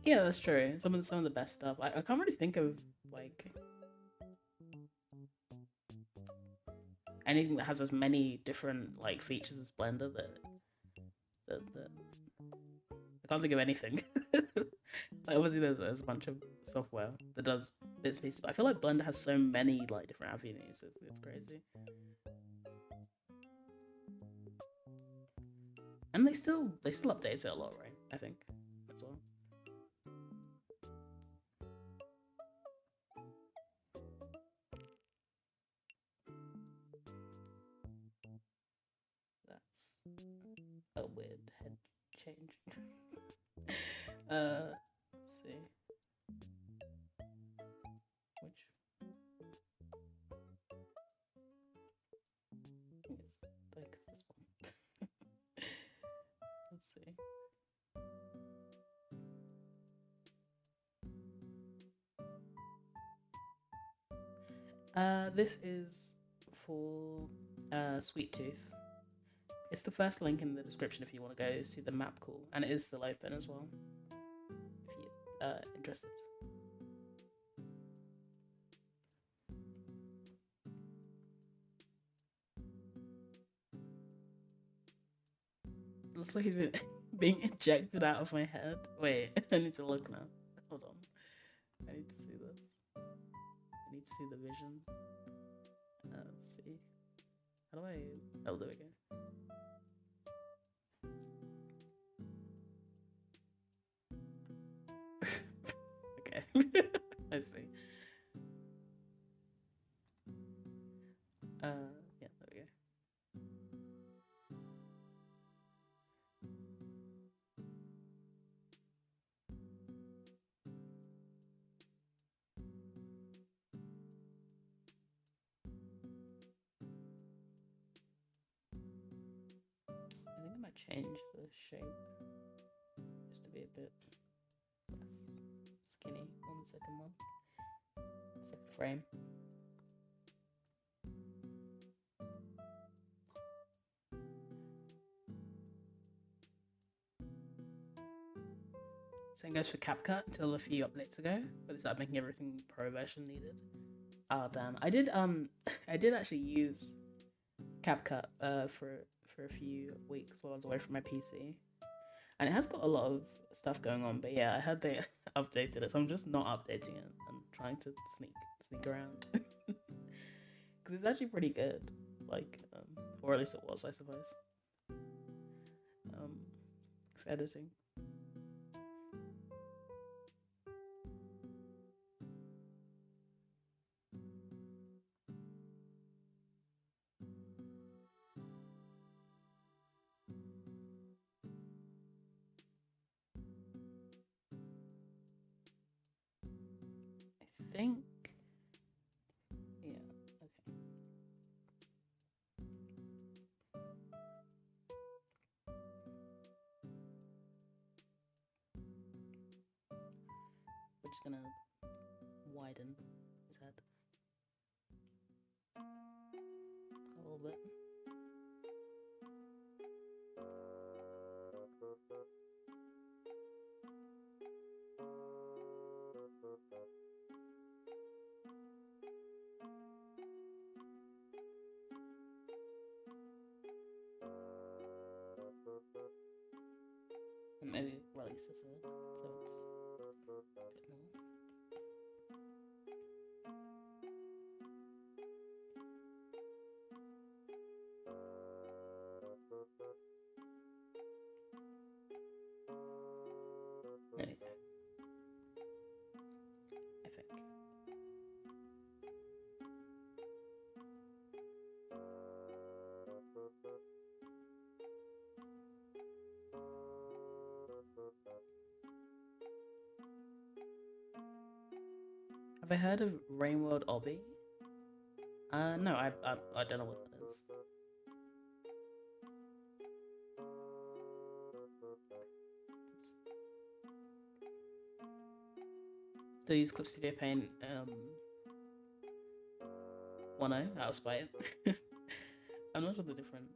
Yeah, that's true. Some of the best stuff. I can't really think of like anything that has as many different like features as Blender that I can't think of anything. Like obviously there's a bunch of software that does bits and pieces, but I feel like Blender has so many like different avenues. It's crazy. And they still update it a lot, right? I think as well. That's a weird head change. Let's see. Which is like this one. Let's see. This is for Sweet Tooth. It's the first link in the description if you want to go see the map call, and it is still open as well if you're interested. It looks like he's been being ejected out of my head. Wait, I need to look now. Hold on. I need to see this. I need to see the vision. Let's see. How do I... Oh, there we go. Okay. I see. Yeah, there we go. I think I might change the shape just to be a bit less skinny on the second one. Second frame. Same goes for CapCut until a few updates ago, but they started making everything pro version needed. Oh damn! I did actually use CapCut for a few weeks while I was away from my PC, and it has got a lot of stuff going on. But yeah, I heard they updated it, so I'm just not updating it. I'm trying to sneak around because it's actually pretty good. Like, or at least it was, I suppose. For editing. I think, yeah, okay. We're just gonna widen his head a little bit. And maybe release this a bit so it's a bit more. There we go. I think. Have I heard of Rainworld Obby? No, I don't know what that is. Still use Clip Studio Paint 1.0 out of spite. I'm not sure the difference.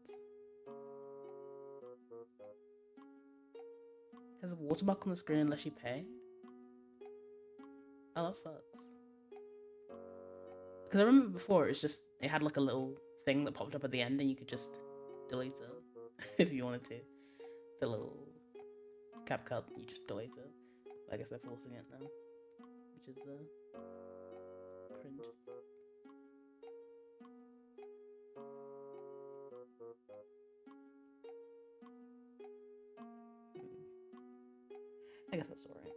It has a watermark on the screen unless you pay. Oh, that sucks. Because I remember before it had like a little thing that popped up at the end and you could just delete it if you wanted to. The little CapCut, you just delete it. I guess they're forcing it now, which is cringe. I guess that's alright.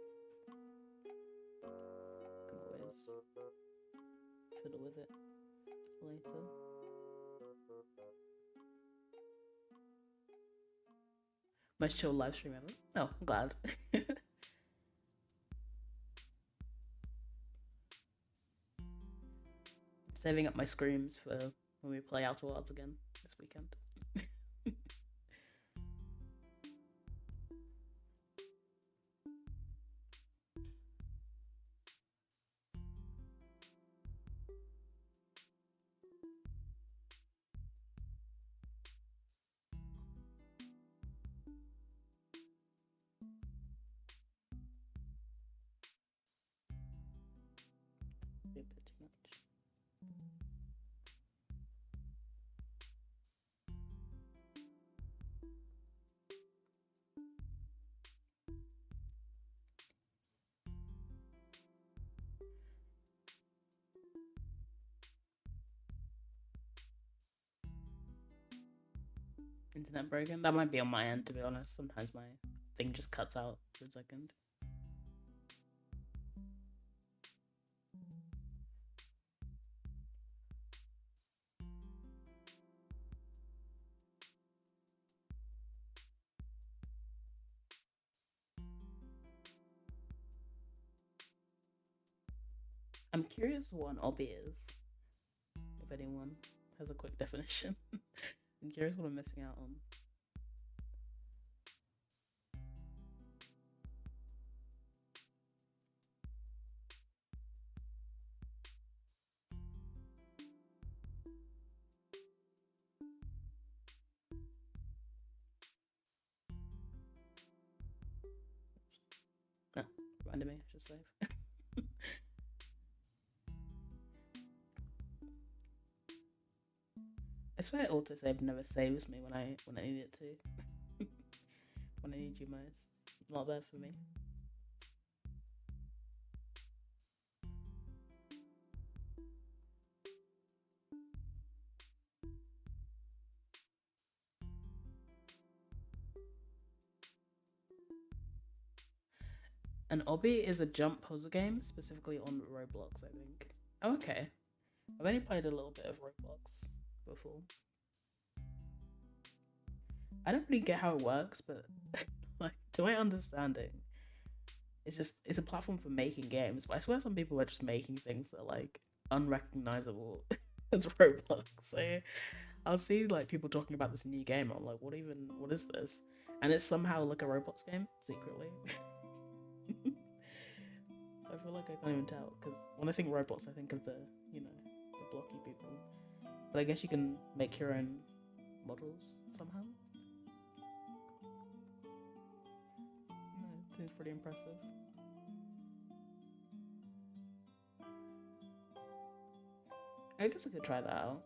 Can always fiddle with it later. Most chill live stream ever. Oh, I'm glad. Saving up my screams for when we play Outer Wilds again this weekend. Internet broken? That might be on my end, to be honest. Sometimes my thing just cuts out for a second. I'm curious what an obby is, if anyone has a quick definition. I'm curious what I'm missing out on. Ah, reminded me, just save. I swear autosave never saves me when I need it to. When I need you most. Not there for me. An obby is a jump puzzle game, specifically on Roblox, I think. Oh, okay. I've only played a little bit of Roblox before. I don't really get how it works, but like to my understanding, it's a platform for making games. But I swear some people are just making things that are like unrecognizable as Roblox. So I'll see like people talking about this new game. I'm like, what is this? And it's somehow like a Roblox game secretly. I feel like I can't even tell because when I think Roblox, I think of the the blocky people. But I guess you can make your own models somehow. No, it seems pretty impressive. I guess I could try that out.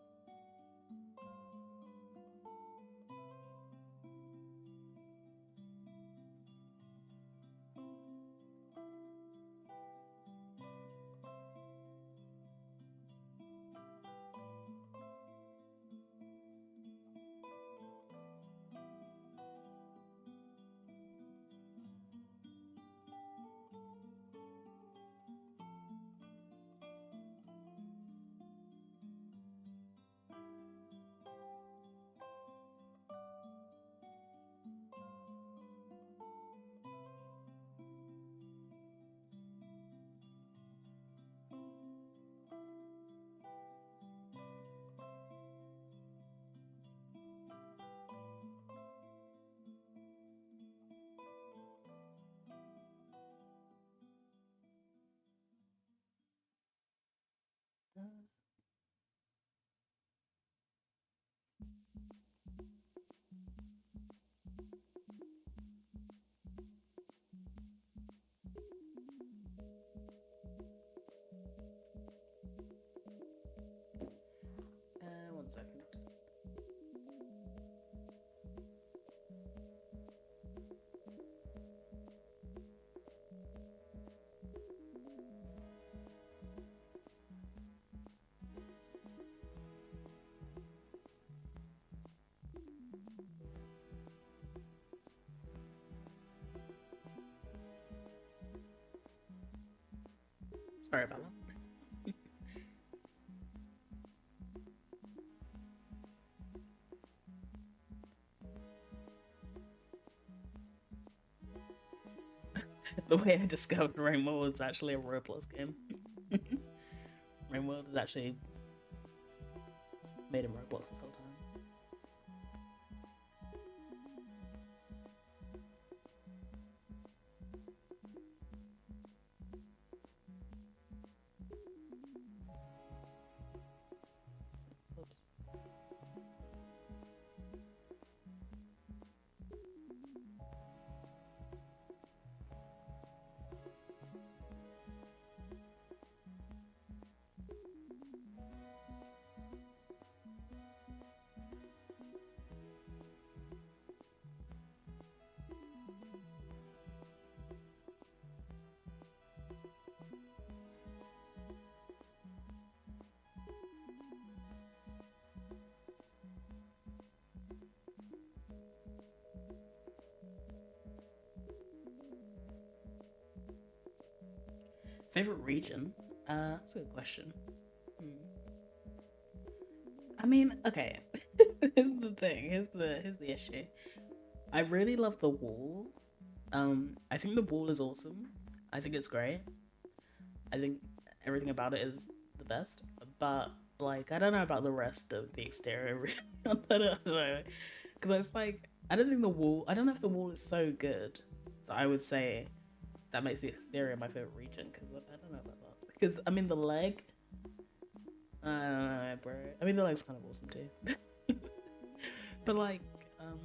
Uh, one second. Sorry about that. The way I discovered Rainbow was actually a Roblox game. Rainbow is actually made in Roblox this whole time. Oops. Favorite region? That's a good question. Hmm. I mean, okay. Here's the thing. Here's the issue. I really love the wall. I think the wall is awesome. I think it's great. I think everything about it is the best. But like, I don't know about the rest of the exterior. Really. I don't know, because it's like I don't think the wall. I don't know if the wall is so good that I would say that makes the exterior my favorite region. Because I don't know about that. Because I mean, the leg. I don't know, bro. I mean, the leg's kind of awesome too. But like, um,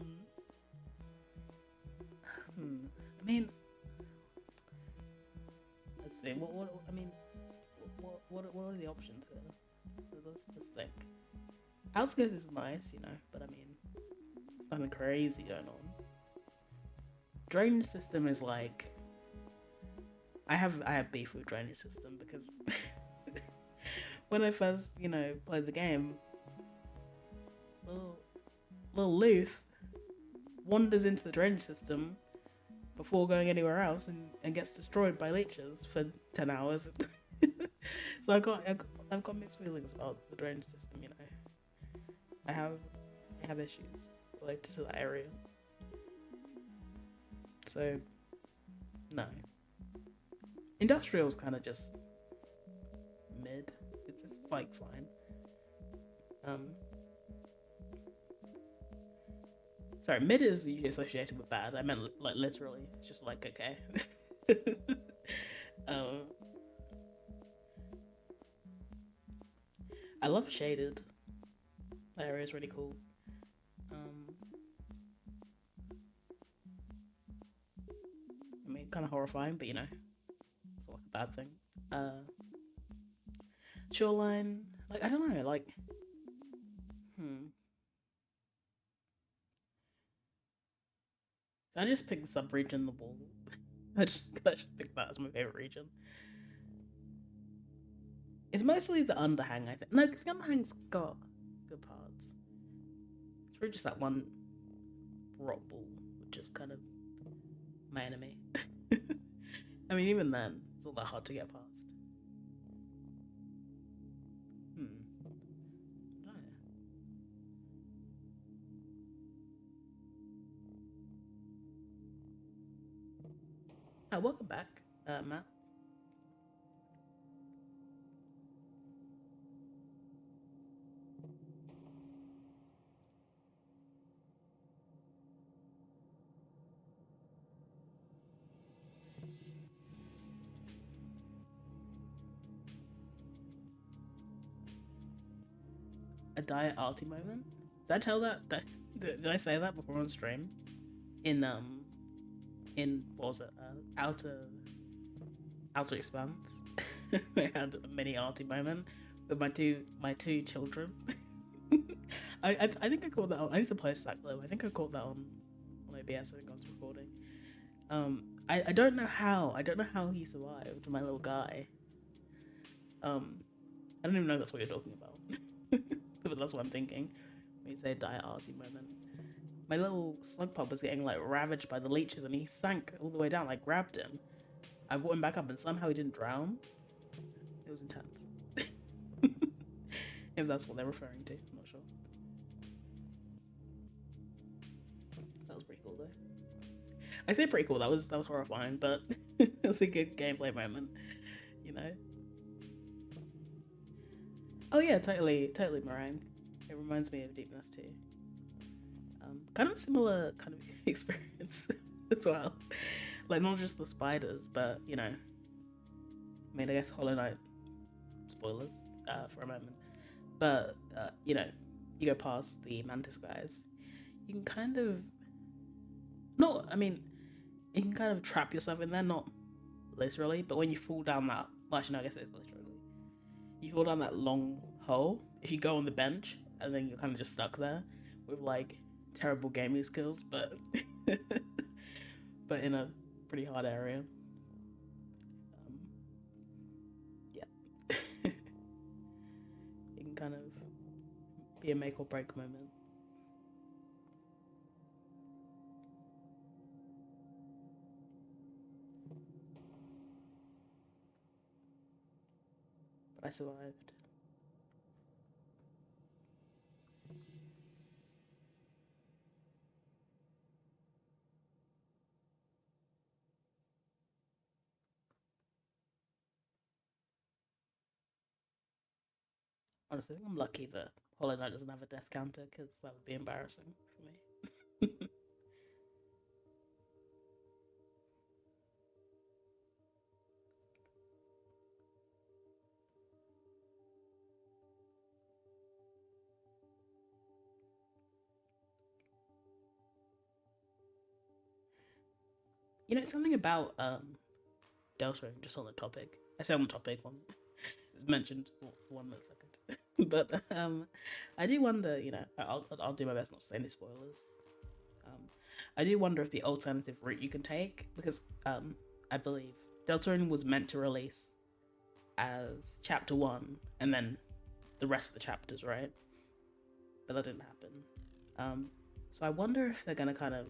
I mean, let's see. What I mean, what are the options here? Let's think. Outskirts is nice, you know, but I mean, it's nothing crazy going on. Drainage system is like, I have beef with drainage system because when I first, played the game, little little Luth wanders into the drainage system before going anywhere else and gets destroyed by leeches for 10 hours. So I've got mixed feelings about the drainage system, you know. I have issues related to that area. So no. Industrial's kind of just mid. It's just like fine. Um Sorry, mid is usually associated with bad. I meant like literally. It's just like okay. um, I love shaded. That area is really cool. Um, I mean, kind of horrifying, but you know, it's not like a bad thing. Uh, Shoreline, like I don't know, like hmm. I just picked the sub region, the wall. I just pick that as my favorite region. It's mostly the underhang, I think. No, because the underhang's got good parts. It's really just that one rock ball, which is kind of my enemy. I mean, even then, it's not that hard to get past. Hmm. No. Oh, welcome back, Matt. A diet arty moment. Did I tell did I say that before on stream? In in what was it? Outer Expanse. I had a mini arty moment with my two children. I think I caught that on. I need to post that clip. I think I caught that on OBS. I think I was recording. I don't know how. I don't know how he survived. My little guy. I don't even know if that's what you're talking about. But that's what I'm thinking when you say diet arty moment. My little slug pup was getting like ravaged by the leeches and he sank all the way down. I grabbed him. I brought him back up and somehow he didn't drown. It was intense. If that's what they're referring to, I'm not sure. That was pretty cool though. I say pretty cool. That was horrifying, but it was a good gameplay moment. You know. Oh yeah, totally meringue. It reminds me of Deepness too. Kind of similar kind of experience as well. Like not just the spiders, but you know, I mean, I guess Hollow Knight spoilers for a moment, but you know, you go past the mantis guys, you can kind of not. I mean, you can kind of trap yourself in there, not literally, but when you fall down that, well, actually, no, I guess it's literally. You fall down that long hole. If you go on the bench, and then you're kind of just stuck there with like terrible gaming skills, but but in a pretty hard area. Um, yeah, it can kind of be a make or break moment. I survived. Honestly, I think I'm lucky that Hollow Knight doesn't have a death counter because that would be embarrassing for me. You know, something about Delta, just on the topic. I say on the topic one. It's mentioned for 1 second, but I do wonder. You know, I'll do my best not to say any spoilers. Um, I do wonder if the alternative route you can take, because I believe Deltarune was meant to release as chapter one and then the rest of the chapters, right? But that didn't happen. So I wonder if they're gonna kind of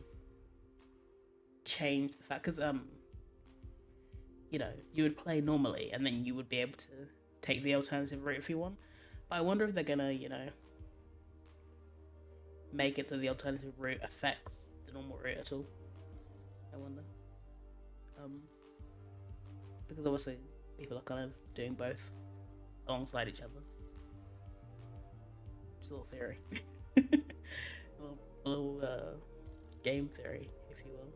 change the fact, because you know, you would play normally and then you would be able to take the alternative route if you want. But I wonder if they're gonna, you know, make it so the alternative route affects the normal route at all. I wonder. Um, because obviously people are kind of doing both alongside each other. Just a little theory, a little game theory, if you will.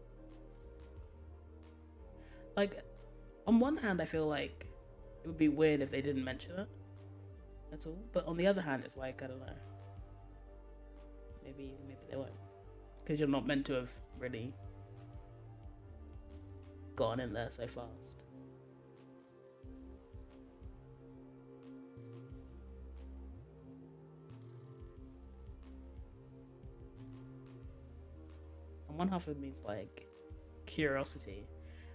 Like, on one hand, I feel like it would be weird if they didn't mention it at all. But on the other hand, it's like, I don't know. Maybe they won't, because you're not meant to have really gone in there so fast. And one half of me is like curiosity,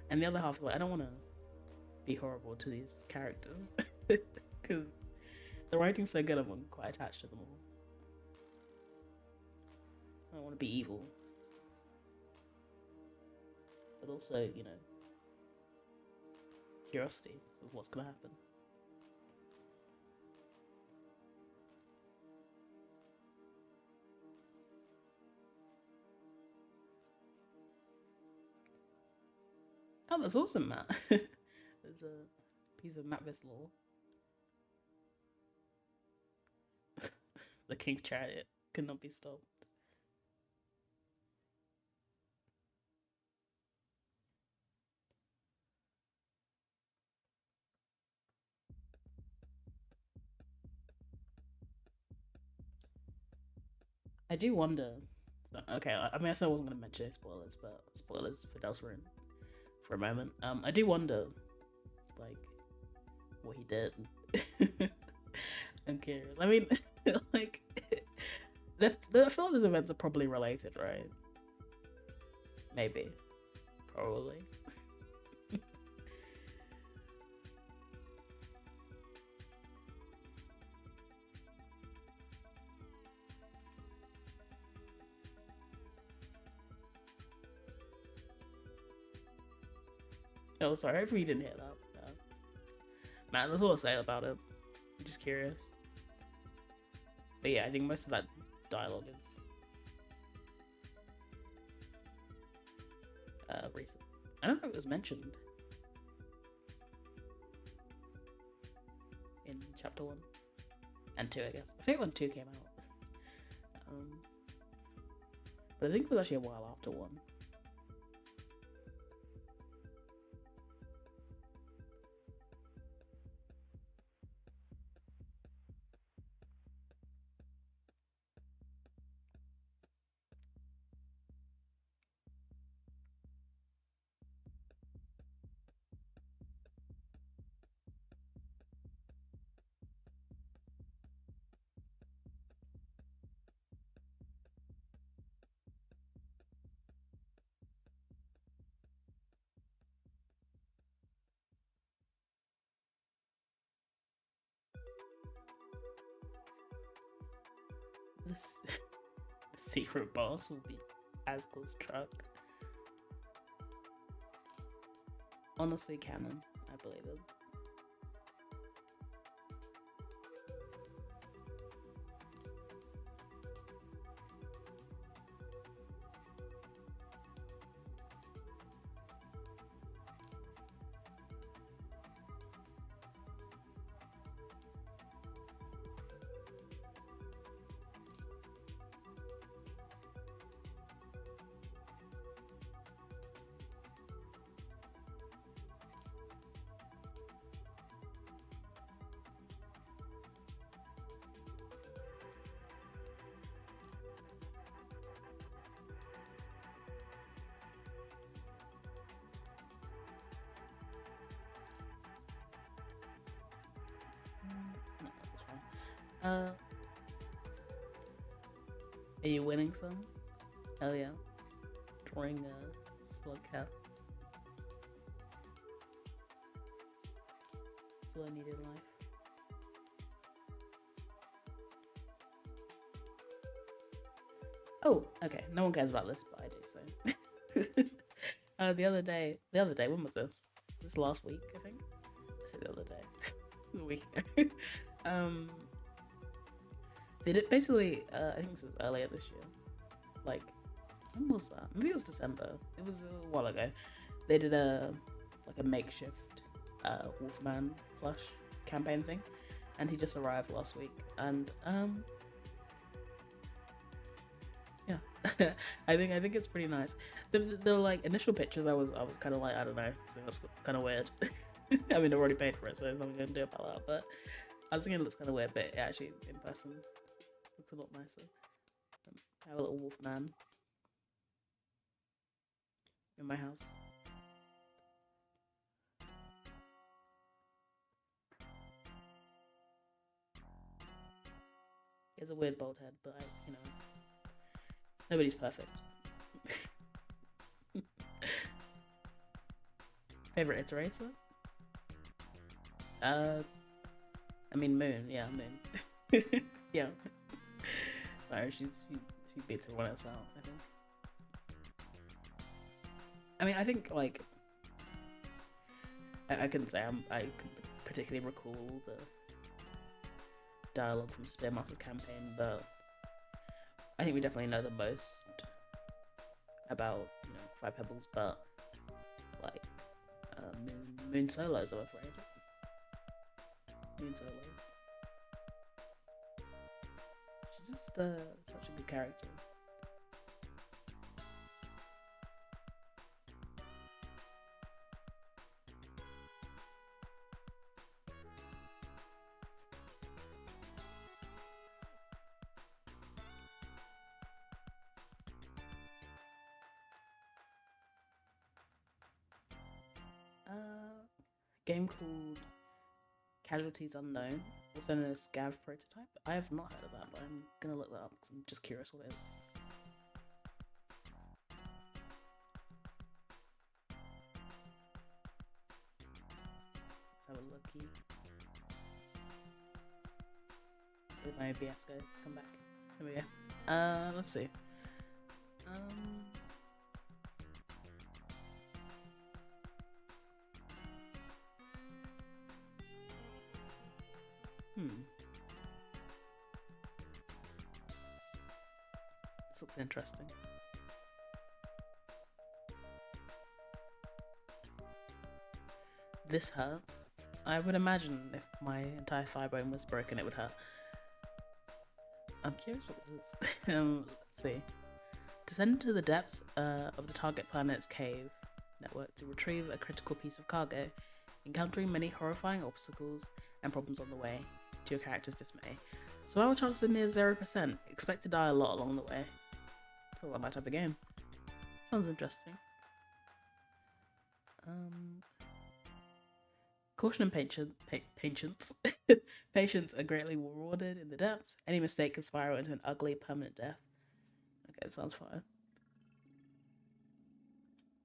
and the other half is like I don't want to be horrible to these characters because the writing's so good. I'm quite attached to them all. I don't want to be evil, but also, you know, curiosity of what's gonna happen. Oh, that's awesome, Matt. There's a piece of Matt lore. The King's Chariot cannot be stopped. I do wonder. Okay, I mean, I said I wasn't going to mention spoilers, but spoilers for Deltarune for a moment. I do wonder, like, what he did. I'm curious. I mean, like, I feel like those events are probably related, right? Maybe, probably. Oh, sorry. Hopefully you didn't hear that. Man, that's all I'll say about it. I'm just curious. But yeah, I think most of that dialogue is recent. I don't know if it was mentioned in chapter 1 and 2, I guess. I think when 2 came out. But I think it was actually a while after 1. This the secret boss will be Asgul's truck. Honestly, canon. I believe it. Are you winning some? Hell yeah. Drawing a slug cat. That's all I need in life. Oh, okay. No one cares about this, but I do. So, the other day, when was this? This last week, I think. I said the other day, the week ago. um, they did basically. I think this was earlier this year. Like, when was that? Maybe it was December. It was a while ago. They did a makeshift Wolfman plush campaign thing, and he just arrived last week. And yeah, I think it's pretty nice. The like initial pictures, I was kind of like, I don't know, this thing looks kind of weird. I mean, I've already paid for it, so there's nothing I can do about that. But I was thinking it looks kind of weird, but actually in person looks a lot nicer. I have a little wolf man in my house. He has a weird bald head, but nobody's perfect. Favorite iterator? I mean Moon. Yeah, Moon. Yeah. Sorry, she beats everyone else out, I think. I mean, I think like I couldn't say I can particularly recall the dialogue from Spearmaster's campaign, but I think we definitely know the most about Five Pebbles, but like Moon solos, I'm afraid. Moon solos. She's just such a good character. Game called Casualties Unknown, also known as Scav Prototype. I have not heard of that, but I'm gonna look that up because I'm just curious what it is. Let's have a looky. Did my OBS go? Come back. Here we go. Let's see. This looks interesting. This hurts. I would imagine if my entire thigh bone was broken, it would hurt. I'm curious what this is. Let's see. Descend to the depths of the target planet's cave network to retrieve a critical piece of cargo, encountering many horrifying obstacles and problems on the way, to your character's dismay. Survival chances are near 0%. Expect to die a lot along the way. Feels like my type of game. Sounds interesting. Caution and patience. Patience are greatly rewarded in the depths. Any mistake can spiral into an ugly, permanent death. Okay, that sounds fine. I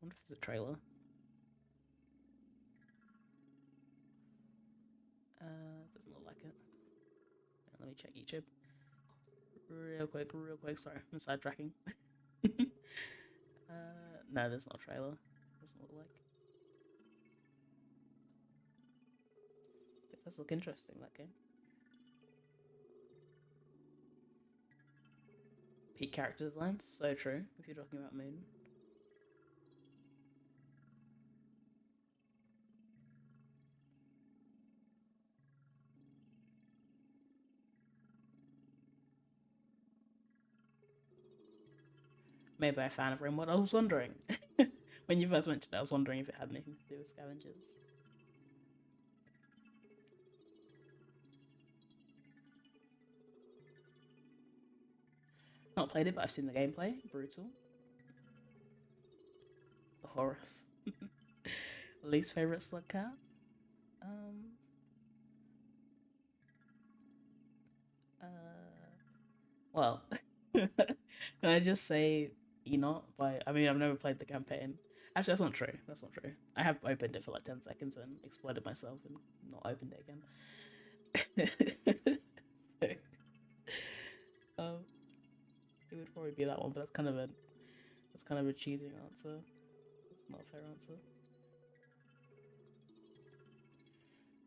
wonder if there's a trailer. Doesn't look like it. Let me check YouTube. Real quick. Sorry, I'm sidetracking. No, there's not a trailer. Doesn't look like. It does look interesting, that game. Peak character design, so true, if you're talking about Moon. Maybe a fan of Rimworld. I was wondering. When you first mentioned it, I was wondering if it had anything to do with scavengers. Not played it, but I've seen the gameplay. Brutal. The Horus. Least favorite slug cat? Well, can I just say Enoch? By I mean, I've never played the campaign. Actually, that's not true. That's not true. I have opened it for like 10 seconds and exploded myself and not opened it again. So, um, it would probably be that one, but that's kind of a cheating answer. It's not a fair answer.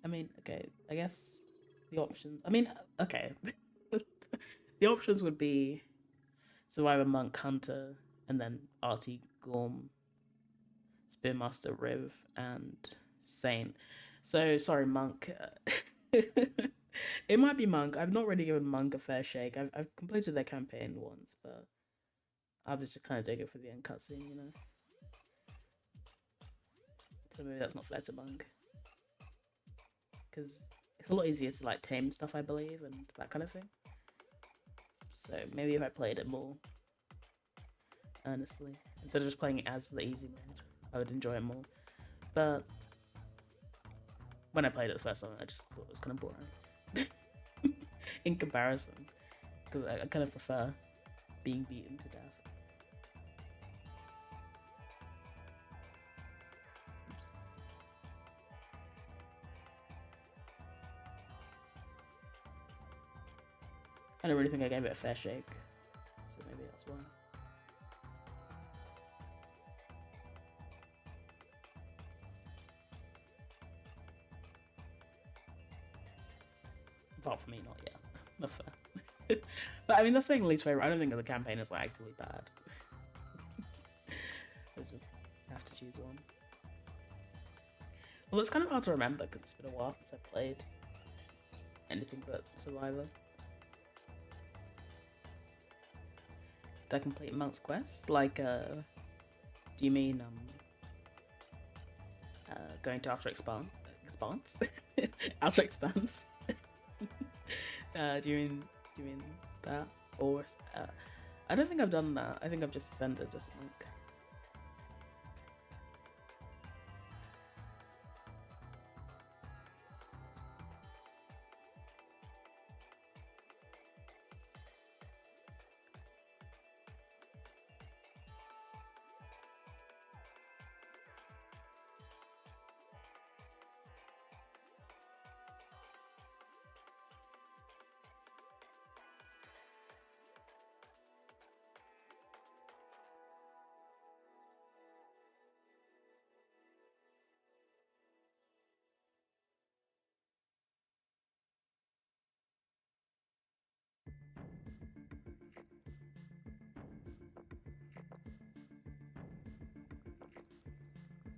I mean, okay, I guess the options. I mean, okay, the options would be Survivor Monk Hunter and then Artie Gorm, Spearmaster Riv, and Saint. So sorry, Monk. It might be Monk. I've not really given Monk a fair shake. I've completed their campaign once, but I was just kind of digging for the end cutscene, you know. So maybe that's not fair to Monk because it's a lot easier to like tame stuff, I believe, and that kind of thing. So maybe if I played it more earnestly instead of just playing it as the easy mode, I would enjoy it more. But when I played it the first time, I just thought it was kind of boring in comparison because I kind of prefer being beaten to death. Oops. I don't really think I gave it a fair shake, so maybe that's why. Apart from me, not yet. That's fair. But I mean, that's saying least favorite. I don't think the campaign is like actively bad. I just have to choose one. Well, it's kind of hard to remember because it's been a while since I've played anything but Survivor. Did I complete Monk's Quest? Like, do you mean going to Outer Expanse? Outer Expanse? Do you mean that? Or I don't think I've done that. I think I've just ascended as Monk.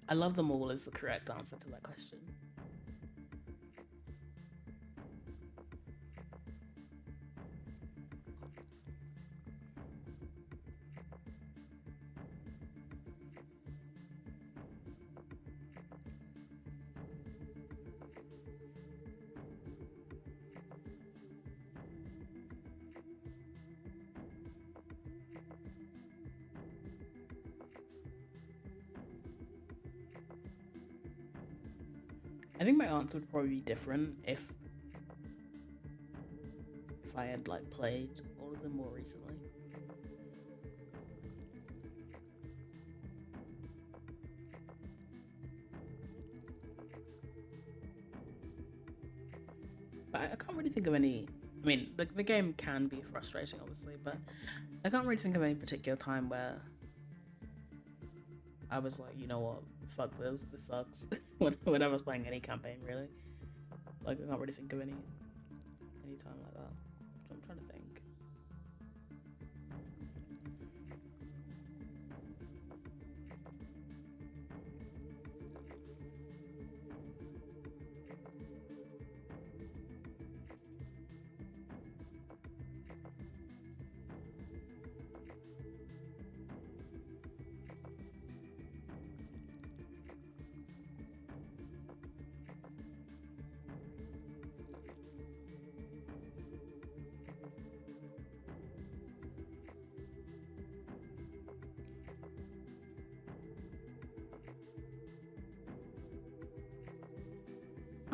I love them all is the correct answer to that question. I think my answer would probably be different if I had like played all of them more recently. But I can't really think of any. I mean, the game can be frustrating, obviously, but I can't really think of any particular time where I was like, you know what, fuck this sucks. when I was playing any campaign, really. Like, I can't really think of any time like that. So I'm trying to think.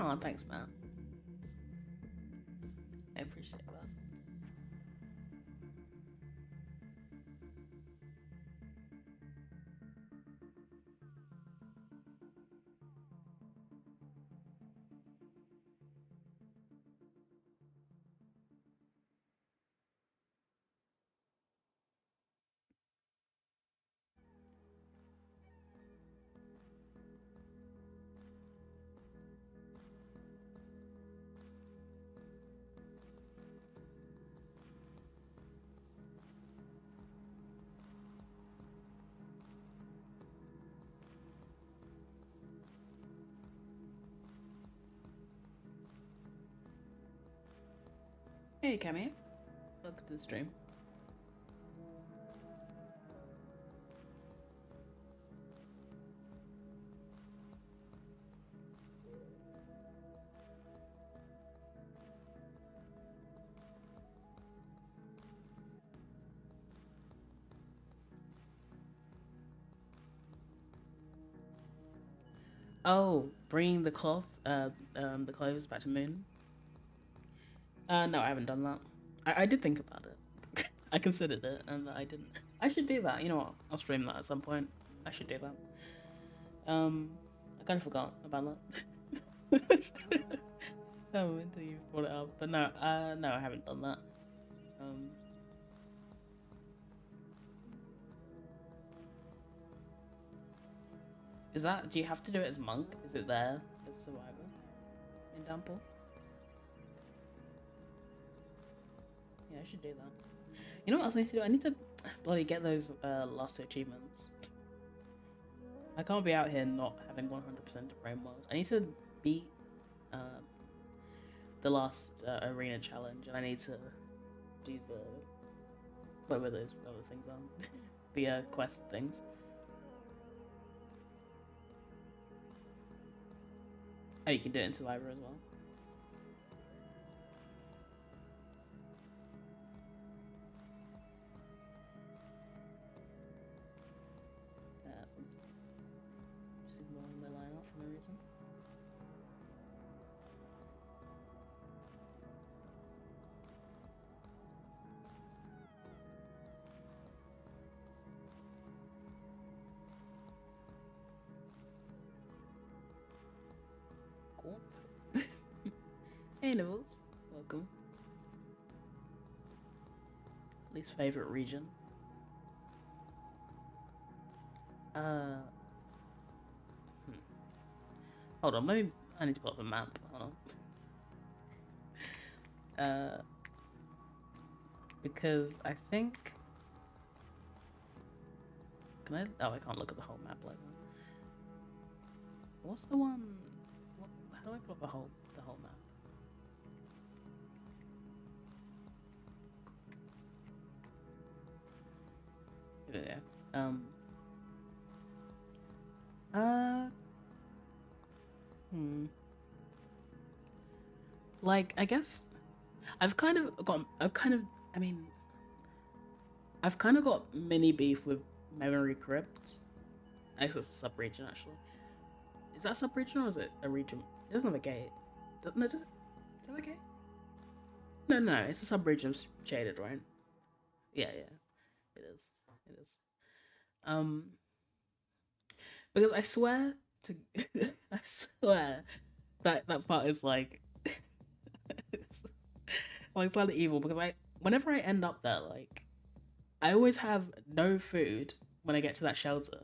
Oh, thanks, man. I appreciate that. Hey, Cammy. Welcome to the stream. Oh, bringing the clothes back to Moon. No, I haven't done that. I did think about it. I considered it, and I didn't. I should do that. You know what? I'll stream that at some point. I should do that. I kind of forgot about that. Until you brought it up, but no, I haven't done that. Um, is that? Do you have to do it as monk? Is it there as survivor in Downpour? Yeah, I should do that. You know what else I need to do? I need to bloody get those last two achievements. I can't be out here not having 100% of brain world. I need to beat the last arena challenge, and I need to do the whatever those other things are, the quest things. Oh, you can do it in Survivor as well. Oops. Just ignoring my line up for no reason. Cool. Hey, Nibbles. Welcome. Least favorite region. Uh. Hmm. Hold on. Maybe I need to put up a map. Hold on. Because I think. Can I? Oh, I can't look at the whole map like that. What's the one? What, how do I put up the whole map? Yeah. Uh. Hmm. Like, I guess I've kind of got. I mean, I've kind of got mini beef with Memory Crypts. I guess it's a sub-region actually. Is that sub-region or is it a region? It doesn't have a gate. No, does it? Does it have a gate? No, no, it's a sub-region shaded, right? Yeah, yeah, it is. It is. Um, because I swear to, I swear that part is like, it's like slightly evil because whenever I end up there, like, I always have no food when I get to that shelter,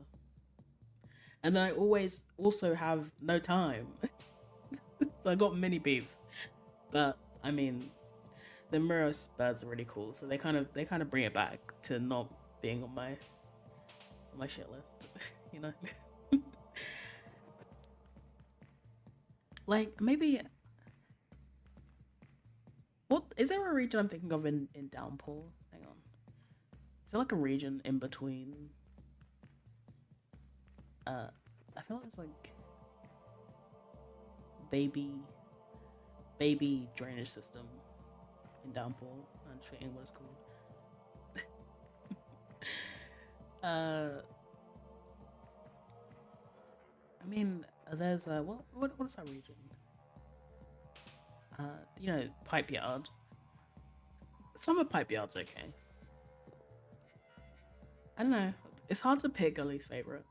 and then I always also have no time. So I got mini beef, but I mean, the Miros birds are really cool, so they kind of bring it back to not being on my shit list, you know. Like maybe what is there a region I'm thinking of in Downpour? Hang on, is there like a region in between? Uh, I feel like it's like baby baby drainage system in Downpour. I'm just forgetting what it's called. uh, I mean, there's what is that region? Pipe yard. Some of pipe yard's okay. I don't know. It's hard to pick a least favorite.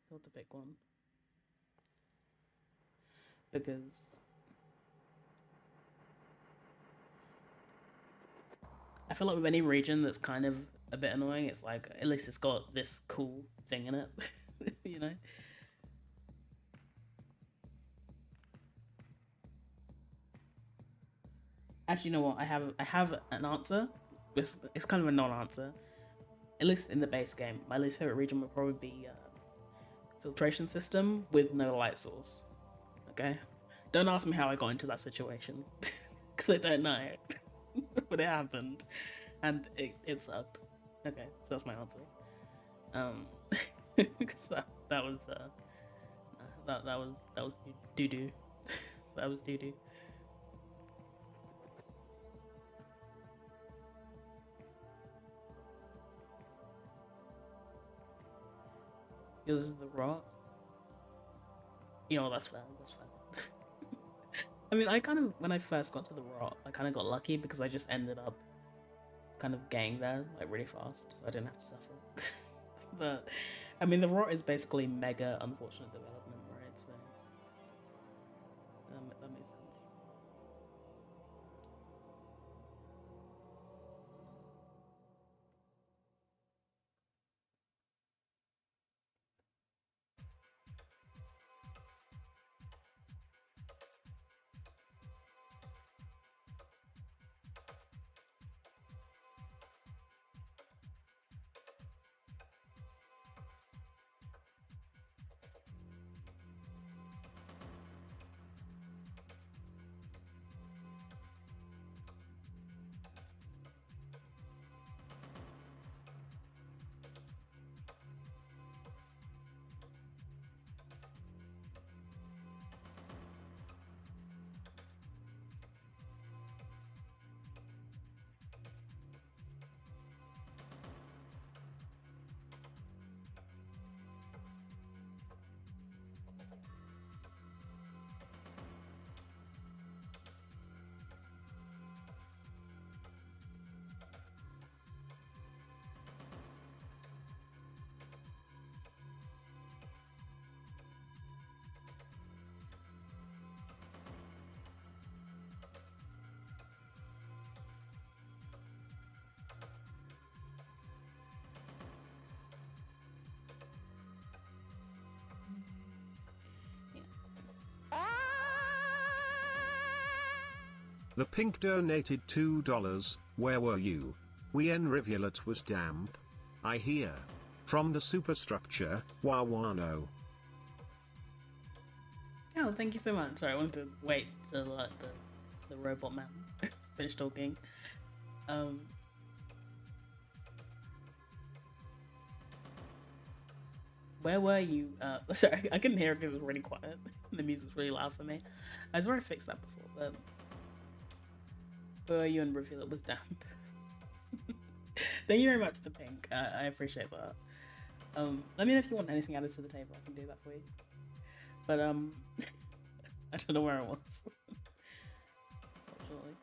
Hard to pick one because I feel like with any region that's kind of a bit annoying, it's like at least it's got this cool thing in it, you know. Actually, you know what? I have an answer. It's kind of a non-answer. At least in the base game, my least favorite region would probably be filtration system with no light source. Okay, Don't ask me how I got into that situation, because I don't know, but it happened, and it sucked. Okay, so that's my answer. Because that was that was doo doo. That was doo doo. Yours is the rock. You know, that's fine. That's fine. I mean, I kind of when I first got to the rock, I kind of got lucky because I just ended up kind of getting there like really fast, so I didn't have to suffer. But I mean, the rot is basically mega unfortunate development, right? So that makes sense. The pink donated $2. Where were you? When rivulet was damp? I hear. From the superstructure, Wawano. Oh, thank you so much. Sorry, I wanted to wait till like the robot man finish talking. Where were you? Sorry, I couldn't hear it because it was really quiet. The music was really loud for me. I swear I fixed that before, but where were you and reveal it was damp. Thank you very much, the pink. I appreciate that. Let me know if you want anything added to the table. I can do that for you. But I don't know where I was. Unfortunately.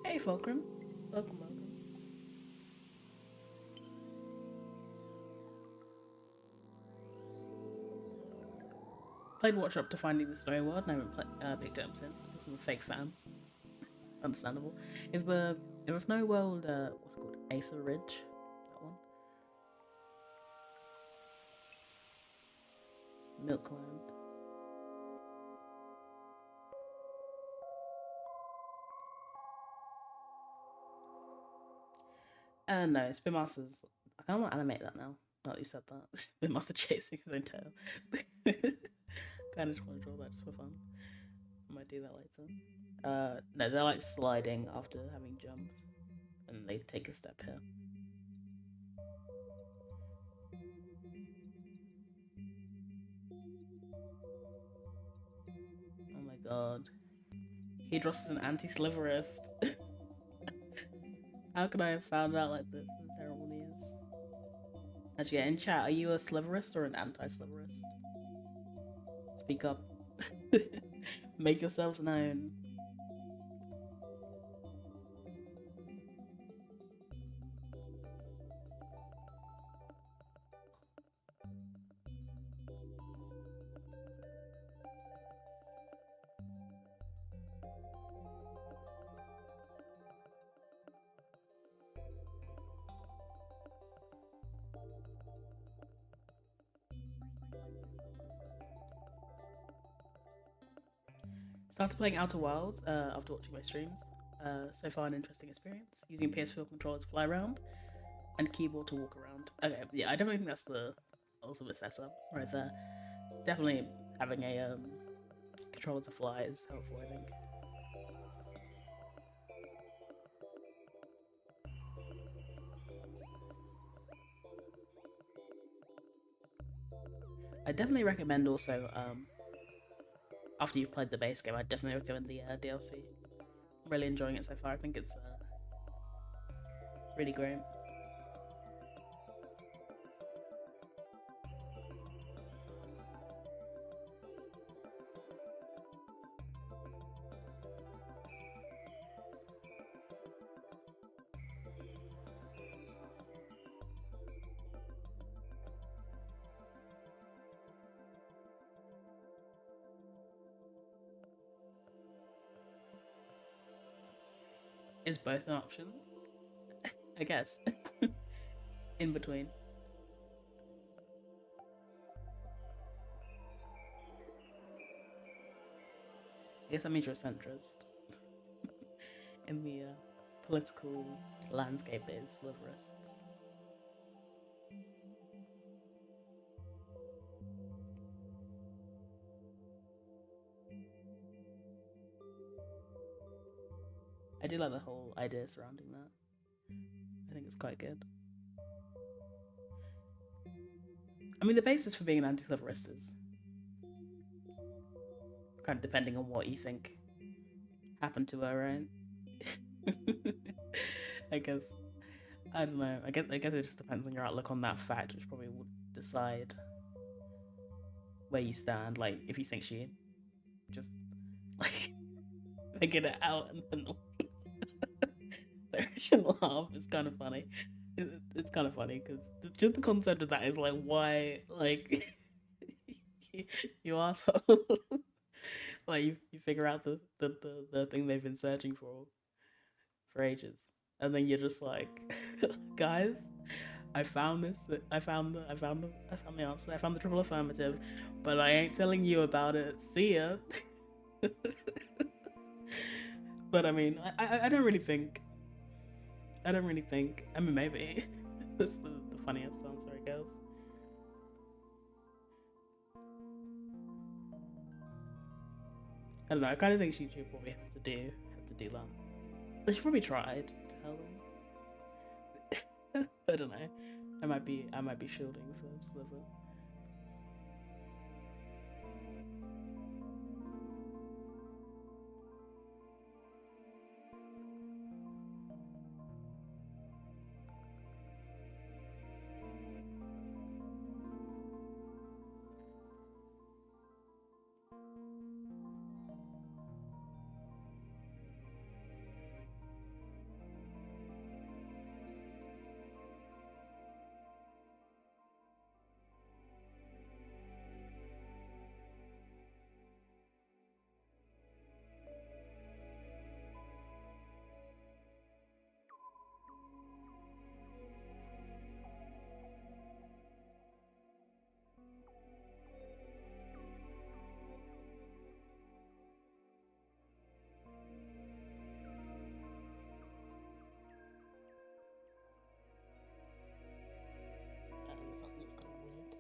Hey, Fulcrum. Welcome, welcome. Played Watch Up to Finding the Snowy World and I haven't picked it up since because I'm a fake fan. Understandable. Is the Snowy World what's it called? Aether Ridge? That one? Milkland. No, Spin Master's. I kind of want to animate that now. Now that you said that. Spin Master chasing his own tail. Kind of just want to draw that just for fun. I might do that later. No, they're like sliding after having jumped, and they take a step here. Oh my god. Hedros is an anti-sliverist. How could I have found out like this? It was terrible news. Actually, yeah, in chat, are you a sliverist or an anti-sliverist? Speak up. Make yourselves known. Started playing Outer Wilds after watching my streams. So far, an interesting experience. Using PS4 controller to fly around and keyboard to walk around. Okay, yeah, I definitely think that's the ultimate setup right there. Definitely having a controller to fly is helpful, I think. I definitely recommend also, after you've played the base game, I definitely recommend the DLC. I'm really enjoying it so far. I think it's really great. Is both an option? I guess. In between. I guess that means you're a centrist in the political landscape that is sliverists. I do like the whole idea surrounding that. I think it's quite good. I mean, the basis for being an anti-sliverist is kind of depending on what you think happened to her, right? I guess I don't know. I guess it just depends on your outlook on that fact, which probably would decide where you stand. Like if you think she just like figured it out and then the original laugh is kind of funny. It's kind of funny because just the concept of that is like why like you asshole like you figure out the thing they've been searching for ages, and then you're just like, guys, I found this. I found the answer. I found the triple affirmative, but I ain't telling you about it. See ya. But I mean, I don't really think. I don't really think. I mean, maybe that's the funniest answer, I guess. I don't know. I kind of think she probably had to do that. She probably tried to tell them. I don't know. I might be shielding for Sliver. Something's kind of weird.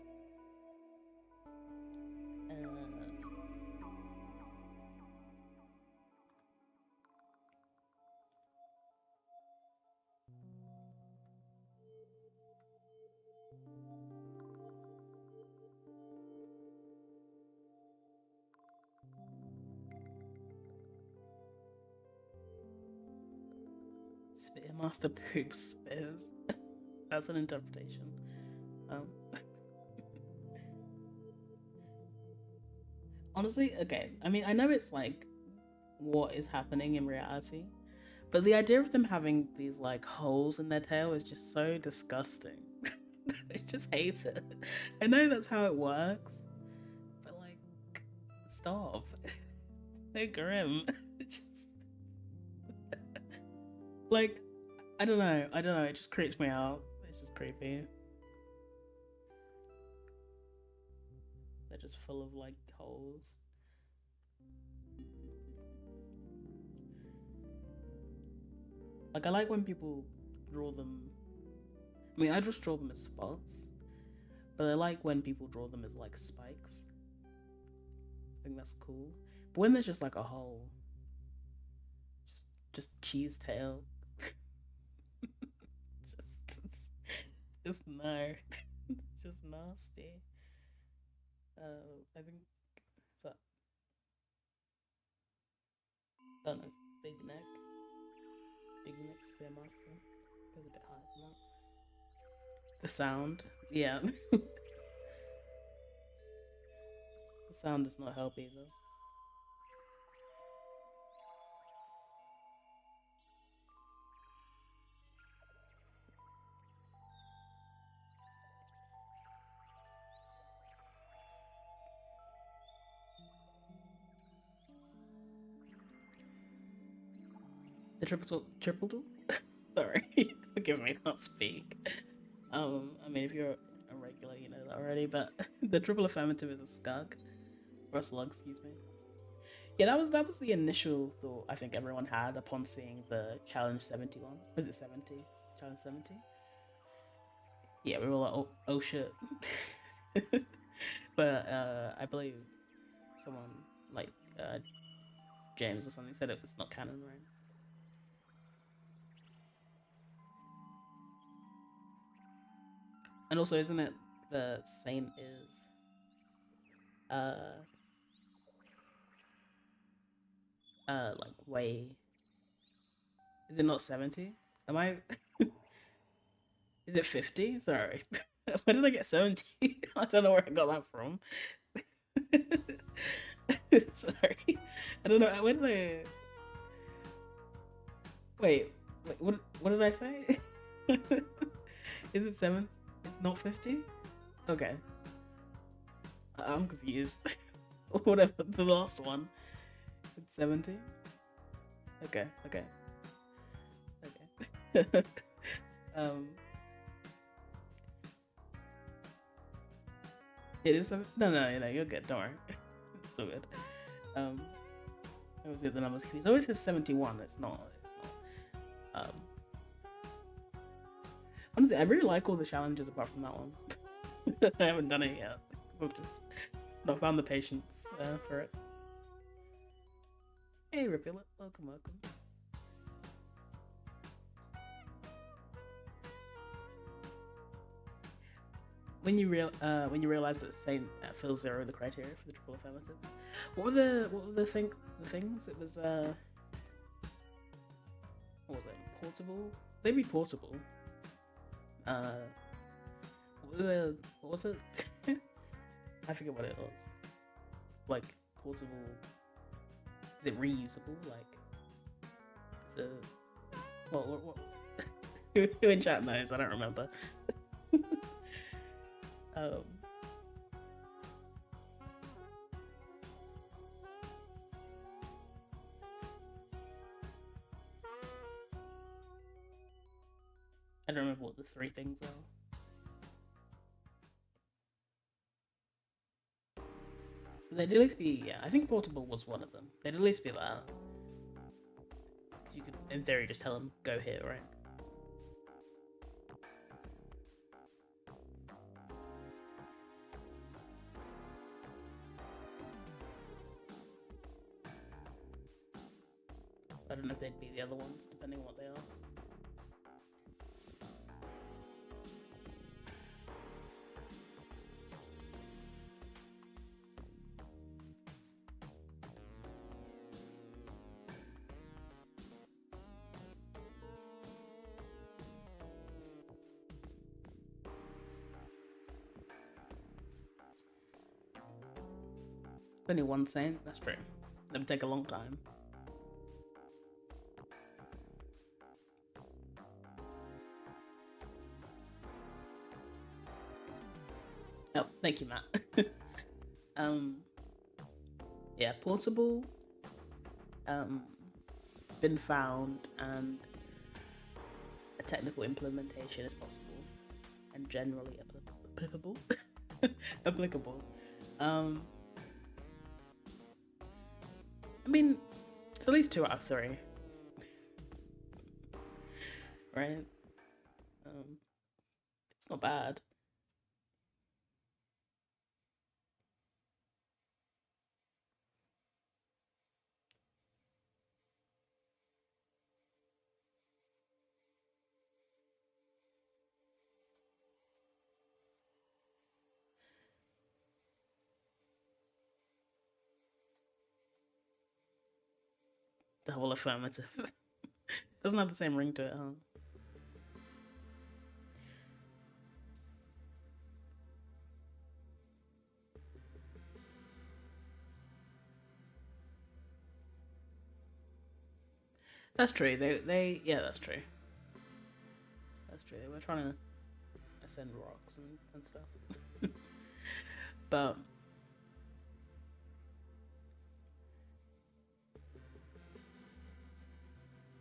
Spearmaster poops spears. That's an interpretation. Um, honestly, okay. I mean, I know it's like what is happening in reality, but the idea of them having these like holes in their tail is just so disgusting. I just hate it. I know that's how it works, but like, stop. So grim. Just like, I don't know. I don't know. It just creeps me out. It's just creepy. They're just full of like holes. Like I like when people draw them. I mean, I just draw them as spots, but I like when people draw them as like spikes. I think that's cool. But when there's just like a whole, just cheese tail, just just no, just nasty. I think so. I don't know, big neck spearmaster. Goes a bit higher than that. The sound, yeah, the sound does not help either. The triple tool. Sorry, forgive me, I can't speak. I mean, if you're a regular, you know that already. But the triple affirmative is a skug or a slug, excuse me. Yeah, that was the initial thought I think everyone had upon seeing the challenge 71. Was it 70? Challenge 70? Yeah, we were like, oh shit. But I believe someone like uh, James or something said it was not canon, right? And also, isn't it the same is uh like way? Is it not 70? Am I? Is it 50? Sorry. Where did I get 70? I don't know where I got that from. Sorry. I don't know. Where did I. Wait, what did I say? Is it 7? It's not 50? Okay. I'm confused. Whatever, the last one. It's 70? Okay, okay. Okay. um, it is 7? No, you're good. Don't worry. It's all good. Um, I always get the numbers confused. It always says 71. It's not. It's not. Honestly, I really like all the challenges apart from that one. I haven't done it yet. I've just not found the patience for it. Hey, Ripullet. Welcome. When you realize that Saint fills zero the criteria for the triple affirmative, what were the things? It was what was it? Portable? They'd be portable. Uh, what was it? I forget what it was. Like portable. Is it reusable? Like, it's a what? Who in chat knows? I don't remember. um, I don't remember what the three things are. They'd at least be, yeah, I think portable was one of them. They'd at least be that. You could, in theory, just tell them, go here, right? I don't know if they'd be the other ones, depending on what they are. Only one saint, that's true. That would take a long time. Oh, thank you, Matt. um, yeah, portable, um, been found, and a technical implementation is possible, and generally applicable. Applicable. I mean, it's at least 2 out of 3. right? Um, it's not bad. The whole affirmative doesn't have the same ring to it, huh? That's true. Yeah, that's true. That's true. They were trying to ascend rocks and stuff, but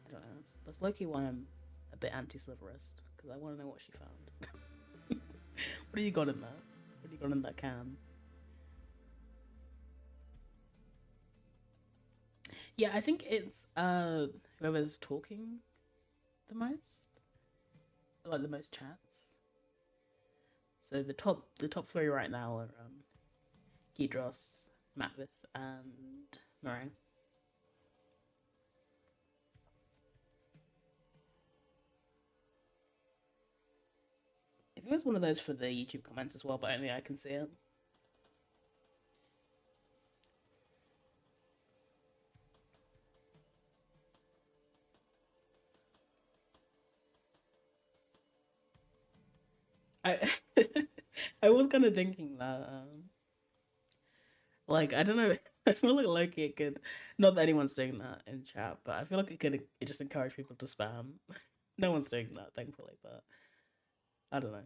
I don't know. That's low key why I'm a bit anti-sliverist because I want to know what she found. What do you got in that? What do you got in that can? Yeah, I think it's whoever's talking the most, like the most chats. So the top three right now are Gidros, Mavis, and Meringue. If it was one of those for the YouTube comments as well, but only I can see it. I I was kind of thinking that, like, I don't know, I feel like Loki it could, not that anyone's doing that in chat, but I feel like it just encourage people to spam. No one's doing that, thankfully, but I don't know.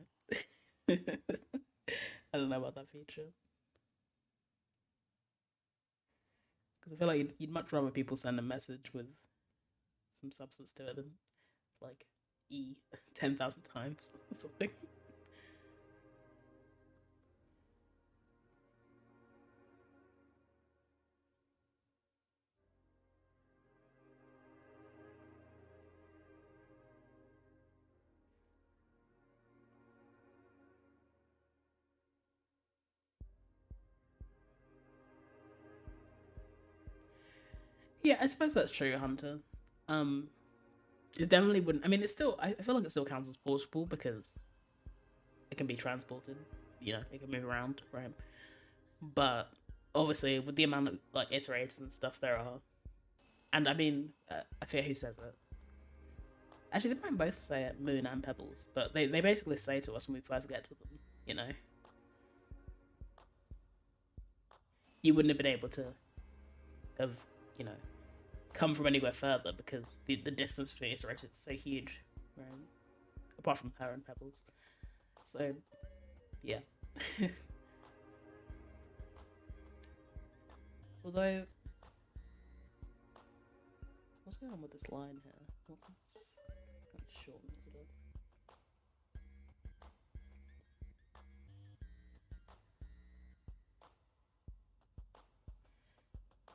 I don't know about that feature because I feel like you'd much rather people send a message with some substance to it than like 10,000 times or something. Yeah, I suppose that's true, Hunter. Um, it definitely wouldn't. I mean, it's still. I feel like it still counts as portable because it can be transported. You know, it can move around, right? But obviously, with the amount of like iterators and stuff there are, and I mean, I forget who says it. Actually, they might both say it, Moon and Pebbles, but they basically say to us when we first get to them, you know, you wouldn't have been able to have, you know, come from anywhere further because the distance between iterators is so huge, right? Apart from her and Pebbles. So, yeah. Although, what's going on with this line here? What's kind of shortens it up?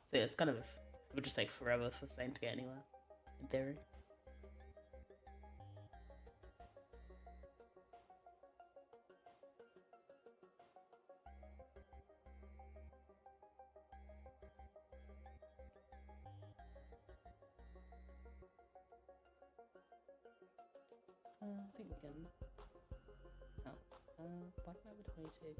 So yeah, it's kind of it would just take forever for Sane to get anywhere, in theory. I think we can. Oh, why did I with 22?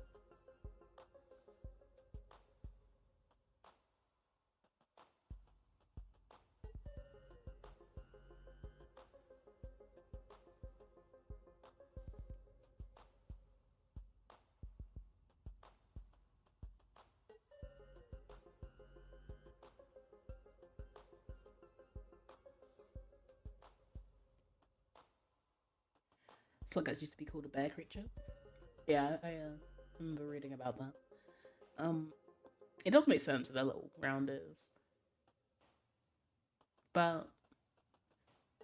Sluggards used to be called a bear creature. Yeah, I remember reading about that. Um, it does make sense with their little rounders, but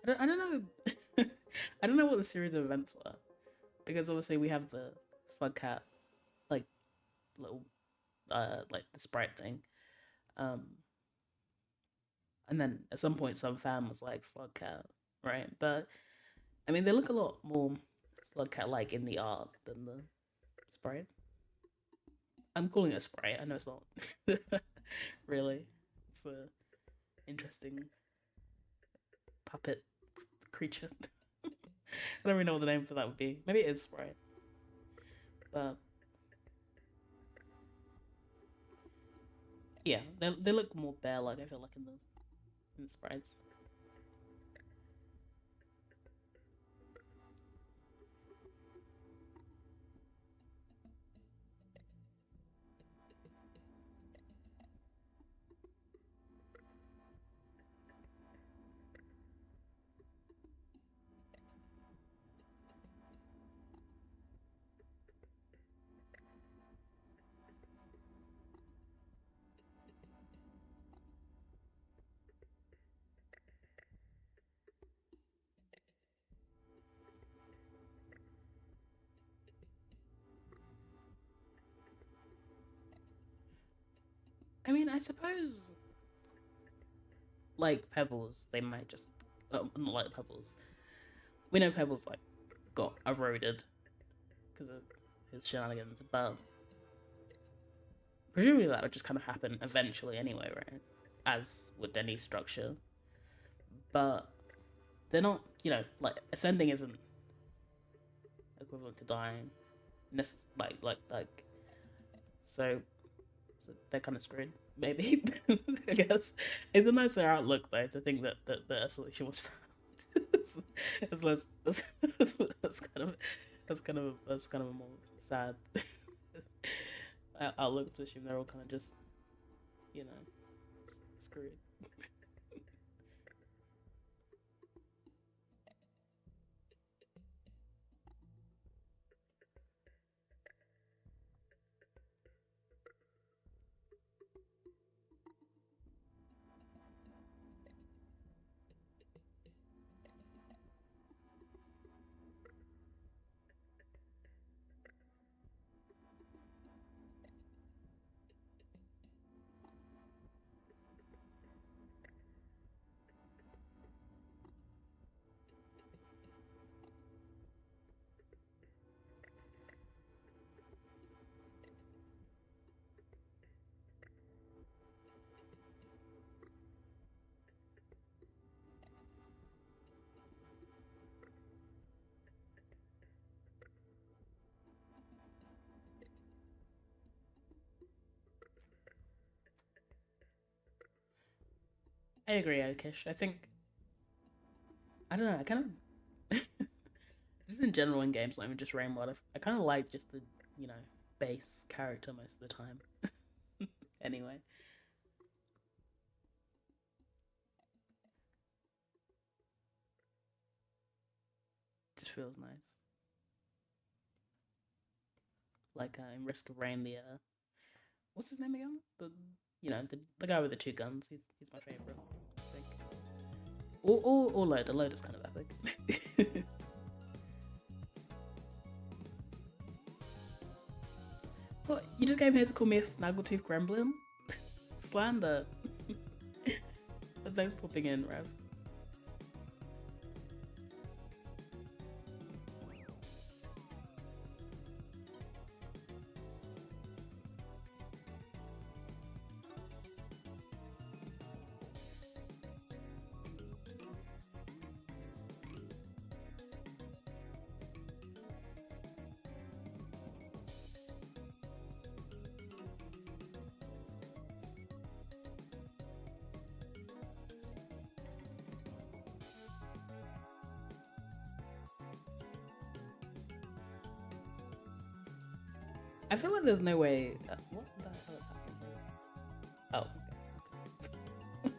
I don't know. I don't know what the series of events were because obviously we have the slug cat like little like the sprite thing, um, and then at some point some fan was like slug cat, right? But I mean, they look a lot more slug-cat-like in the art than the sprite. I'm calling it a sprite. I know it's not. Really, it's a interesting puppet creature. I don't really know what the name for that would be. Maybe it is sprite, but yeah, they look more bear-like. I feel like in the sprites. I mean, I suppose like Pebbles, they might just not like Pebbles. We know Pebbles like got eroded because of his shenanigans, but presumably that would just kind of happen eventually anyway, right? As would any structure, but they're not. Like ascending isn't equivalent to dying. Like so, so they're kind of screwed. Maybe I guess it's a nicer outlook though to think that a solution was found. it's less that's kind of a more sad outlook to assume they're all kind of just you know screwed. I agree, Okish. I think I don't know. I kind of just in general in games, like just Rainbow, I kind of like just the you know base character most of the time. Anyway, just feels nice. Like in Risk of Rain, the what's his name again? The guy with the two guns. He's my favorite. I think. Or Loader. Loader's kind of epic. What? You just came here to call me a snaggletooth gremlin? Slander. Thanks for popping in, Rev. I feel like there's no way. What the hell is happening here? Oh, okay.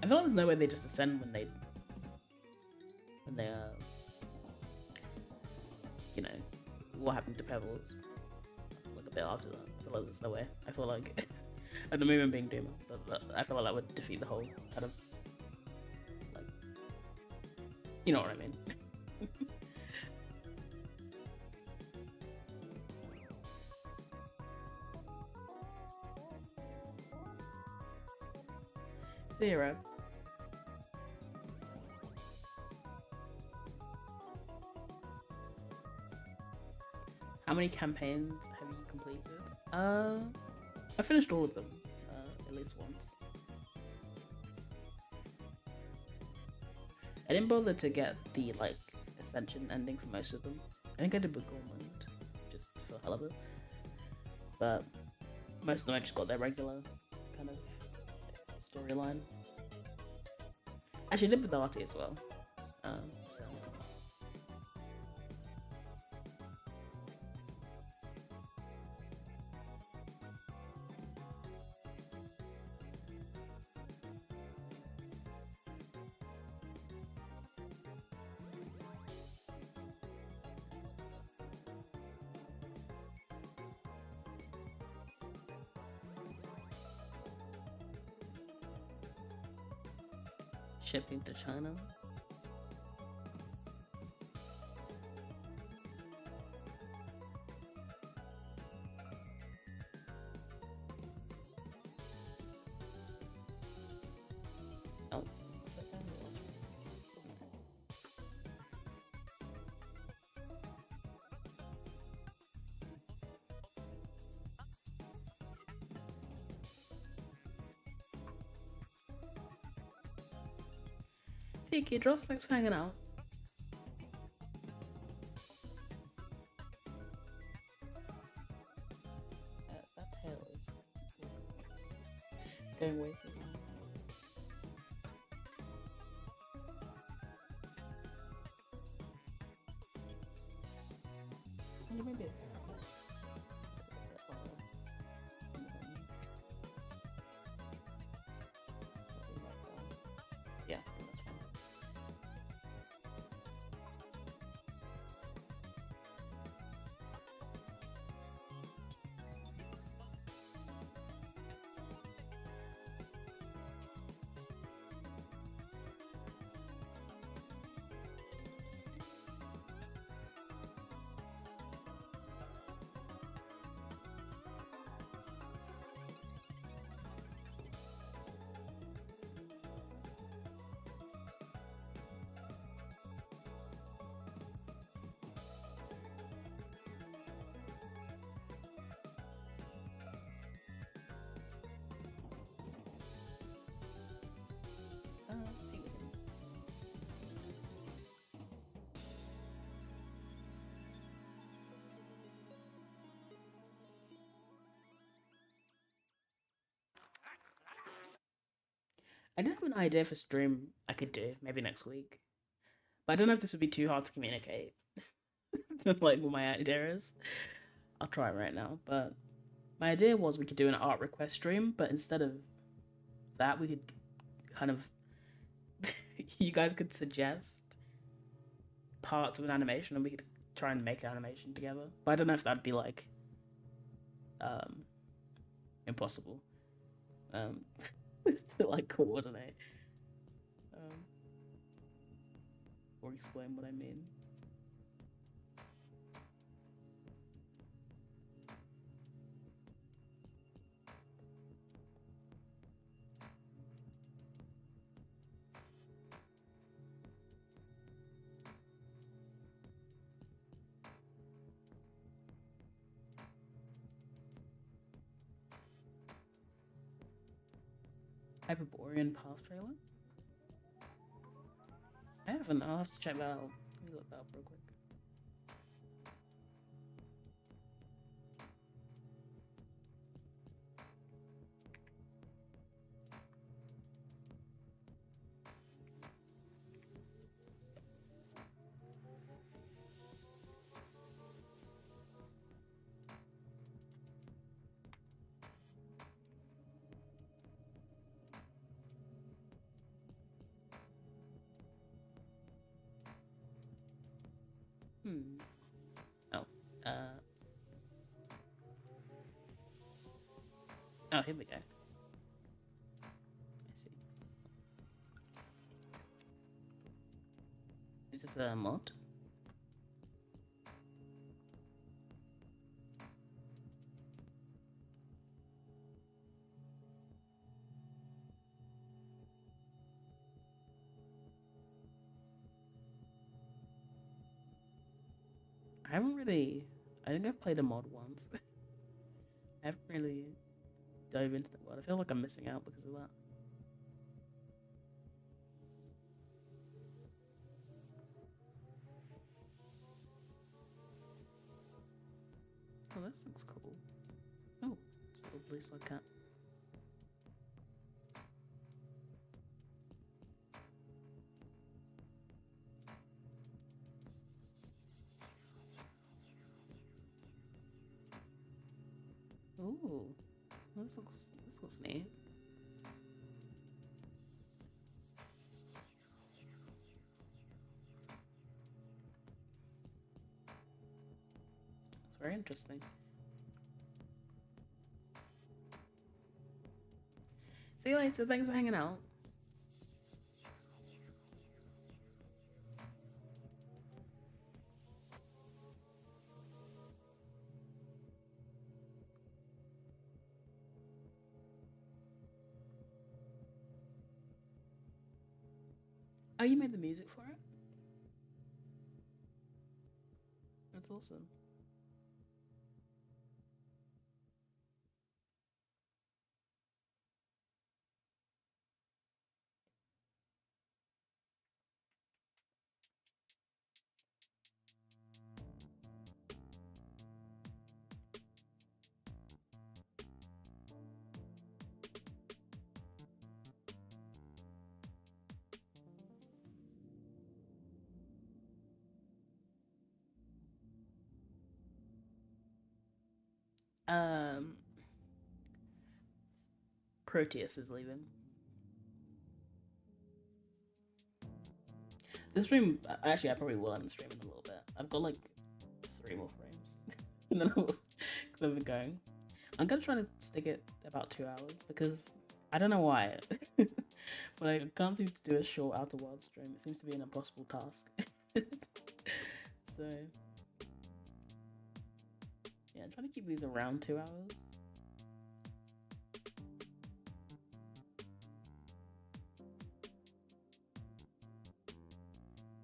I feel like there's no way they just ascend when they you know what happened to Pebbles like a bit after that. I feel like there's no way. I feel like at the moment being Doomer, but I feel like that would defeat the whole kind of like you know what I mean. Zero. How many campaigns have you completed? I finished all of them, at least once. I didn't bother to get the like Ascension ending for most of them. I think I did with Gormand, just for the hell of it. But most of them I just got their regular kind of storyline. Actually, I did with Artie as well. So. Shipping to China. Oh. See you, Kidros. Thanks for hanging out. That tail is going way too long. Maybe it's. Yeah, that's fine. I did have an idea for stream I could do maybe next week, but I don't know if this would be too hard to communicate. Like what my idea is. I'll try it right now. But my idea was we could do an art request stream, but instead of that, we could kind of you guys could suggest parts of an animation, and we could try and make an animation together. But I don't know if that'd be like impossible. To like coordinate or explain what I mean. Hyperborean Path trailer? I haven't. I'll have to check that out. Let me look that up real quick. Oh. Oh, here we go. I see. Is this a mod? haven't really. I think I've played a mod once. I haven't really dove into the world. I feel like I'm missing out because of that. Oh, this looks cool. Oh, it's a little blue slug cat. Ooh, this looks neat. It's very interesting. See you later. Thanks for hanging out. Oh, you made the music for it? That's awesome. Um, Proteus is leaving. This stream, actually, I probably will end the stream in a little bit. I've got like 3 more frames, and then I'll keep going. I'm gonna try to stick it about 2 hours because I don't know why, but I can't seem to do a short Outer World stream. It seems to be an impossible task. So yeah, I'm trying to keep these around 2 hours.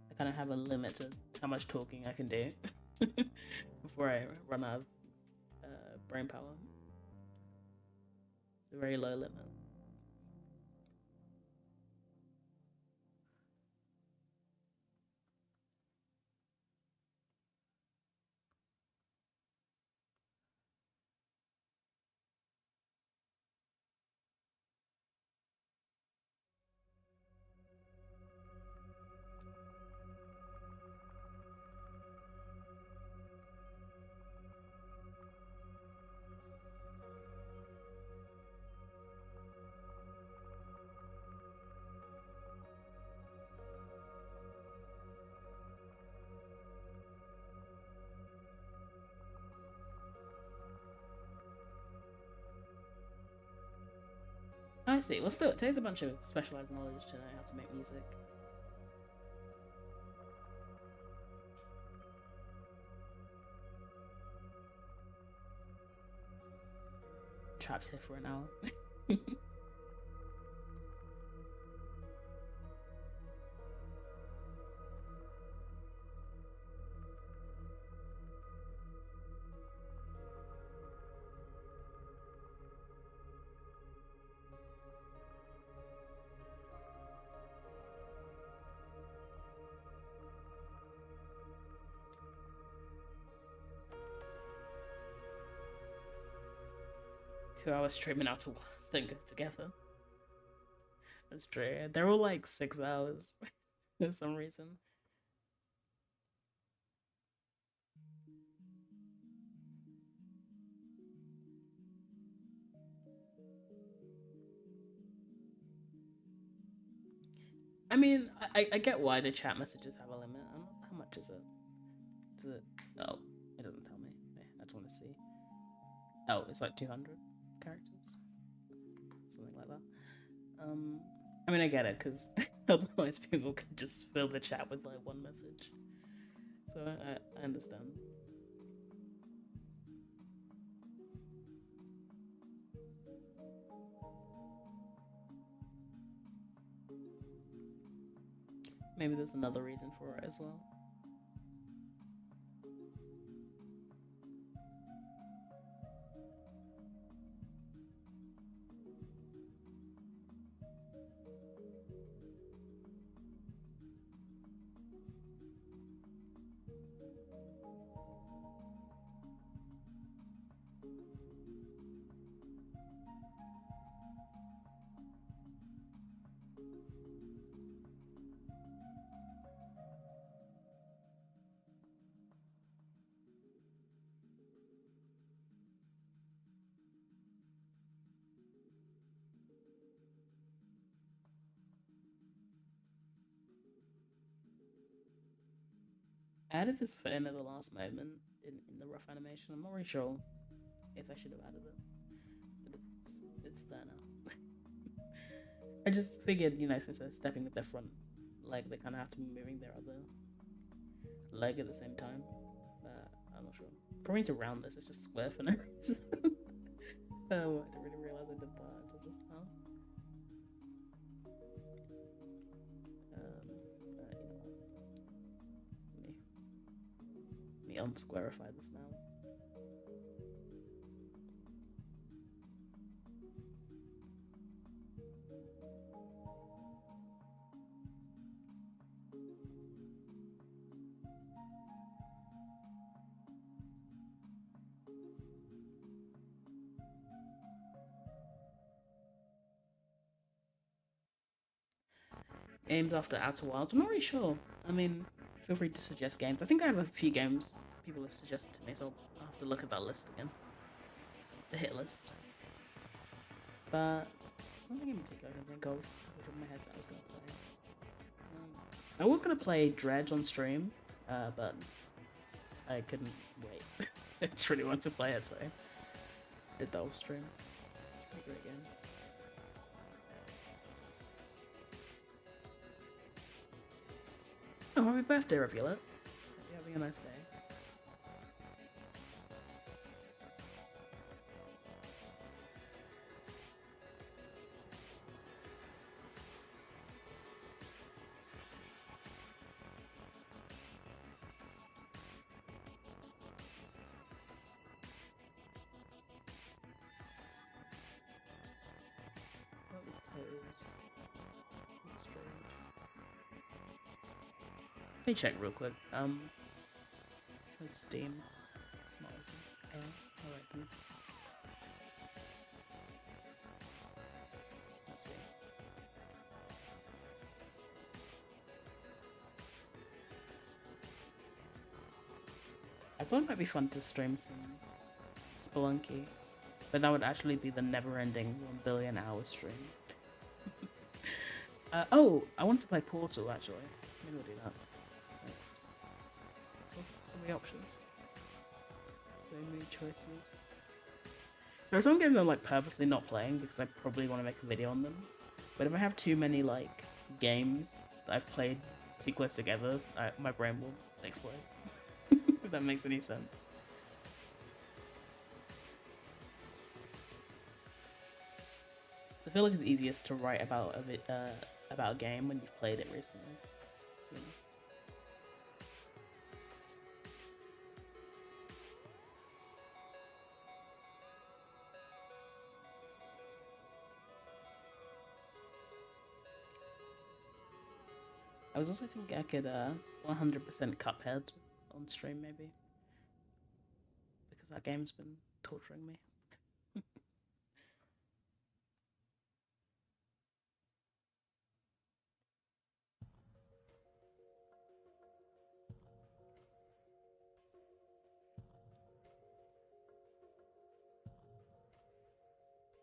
I kind of have a limit to how much talking I can do before I run out of brain power. It's a very low limit. 'I see. Well, still, it takes a bunch of specialized knowledge to know how to make music. Trapped here for an hour. 2 hours streaming out to once don't go together. That's true. They're all like 6 hours for some reason. I mean, I get why the chat messages have a limit. How much is it? Does it? Oh, it doesn't tell me. I just want to see. Oh, it's like 200 characters, something like that. I mean, I get it because otherwise people could just fill the chat with like one message. So I understand. Maybe there's another reason for it as well. I added this foot in at the last moment in the rough animation. I'm not really sure if I should have added it, but it's there now. I just figured, since they're stepping with their front leg, they kind of have to be moving their other leg at the same time. I'm not sure. Probably to round this, it's just square for no reason. Oh, I didn't really realize I did that until just now. Let me unsquarify this now. Games after Outer Wilds? I'm not really sure. I mean, feel free to suggest games. I think I have a few games people have suggested to me, so I'll have to look at that list again. The hit list. But something in particular I can think of off the top of my head that I was going to play. I was going to play Dredge on stream, but I couldn't wait. I just really wanted to play it, so I did that off stream. It's a pretty great game. Oh, happy birthday, Reviolet. Hope you're having a nice day. What was toes? That's strange. Let me check real quick. Where's Steam? It's not open. Alright, please. Let's see. I thought it might be fun to stream some Spelunky, but that would actually be the never-ending 1 billion hour stream. Oh, I wanted to play Portal actually. Maybe we'll do that next. Oh, so many options. So many choices. There are some games I'm like purposely not playing because I probably want to make a video on them. But if I have too many like games that I've played too close together, my brain will explode. If that makes any sense. I feel like it's easiest to write about a game when you've played it recently. You know? I was also thinking I could 100% Cuphead on stream maybe, because that game's been torturing me.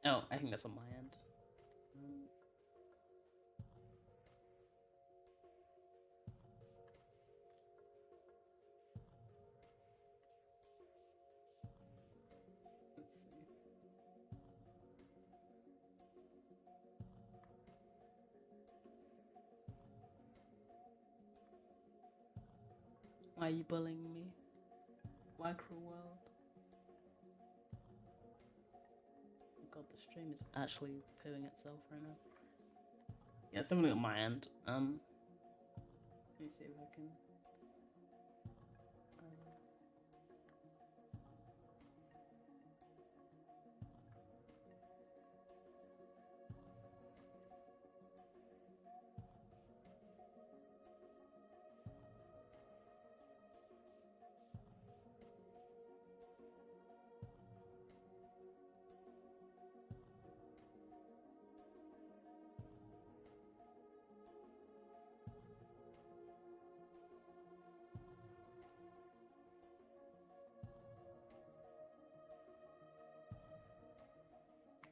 Oh, I think that's on my end. Let's see. Why are you bullying me? Why, cruel world? Oh god, the stream is actually pooing itself right now. Yeah, it's definitely on my end. Let me see if I can.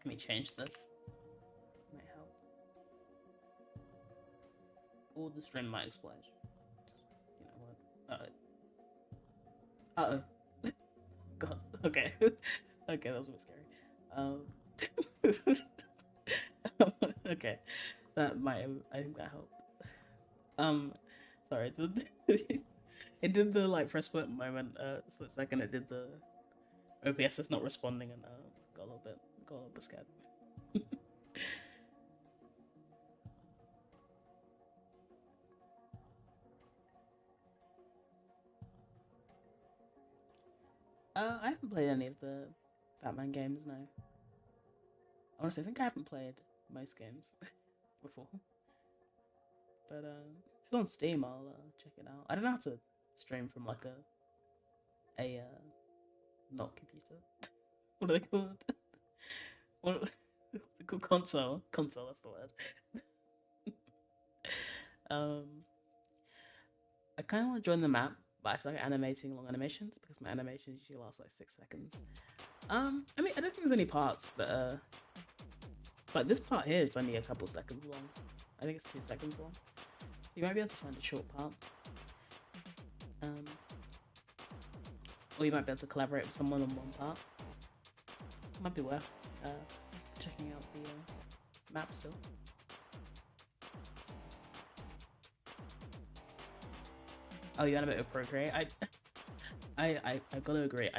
Let me change this. Might help. Or the stream might explode. Just, you know what? Uh oh. God. Okay. Okay, that was a bit scary. Okay, that might have, I think that helped. Um, sorry. It did the like for a split moment, split second. It did the OBS is not responding, and got a little bit scared. I haven't played any of the Batman games. No, honestly, I think I haven't played most games before. But if it's on Steam, I'll check it out. I don't know how to stream from like a not computer. What are they called? What's it called? Console. Console. That's the word. Um, I kind of want to join the map, but I suck at animating long animations because my animations usually last like 6 seconds. I mean, I don't think there's any parts that are like this part here is only a couple seconds long. I think it's 2 seconds long. You might be able to find a short part. Um, or you might be able to collaborate with someone on one part. Might be worth checking out the map still. Oh, you animate with Procreate? I gotta agree.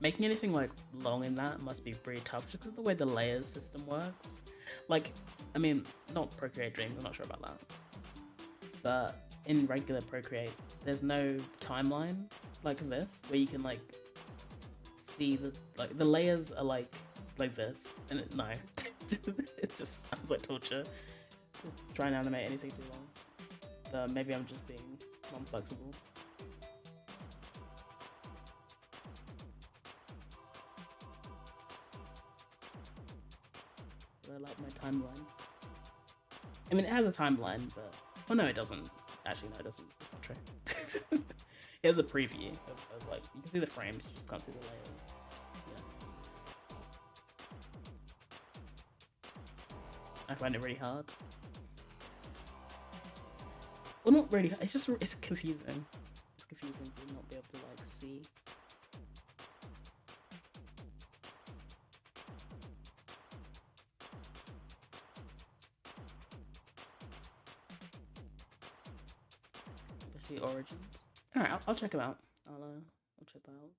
Making anything like long in that must be pretty tough just because of the way the layers system works. Like, I mean, not Procreate Dreams. I'm not sure about that. But in regular Procreate, there's no timeline like this where you can like see the layers are like this, and no, it just sounds like torture to try and animate anything too long. Maybe I'm just being non-flexible. But I like my timeline. I mean, it has a timeline, but oh no, it doesn't. Actually, no, it doesn't. It's not true. It has a preview of like you can see the frames, you just can't see the layers. I find it really hard. Well, not really. It's just it's confusing. It's confusing to not be able to like see. Especially Origins. All right, I'll check them out. I'll check that out.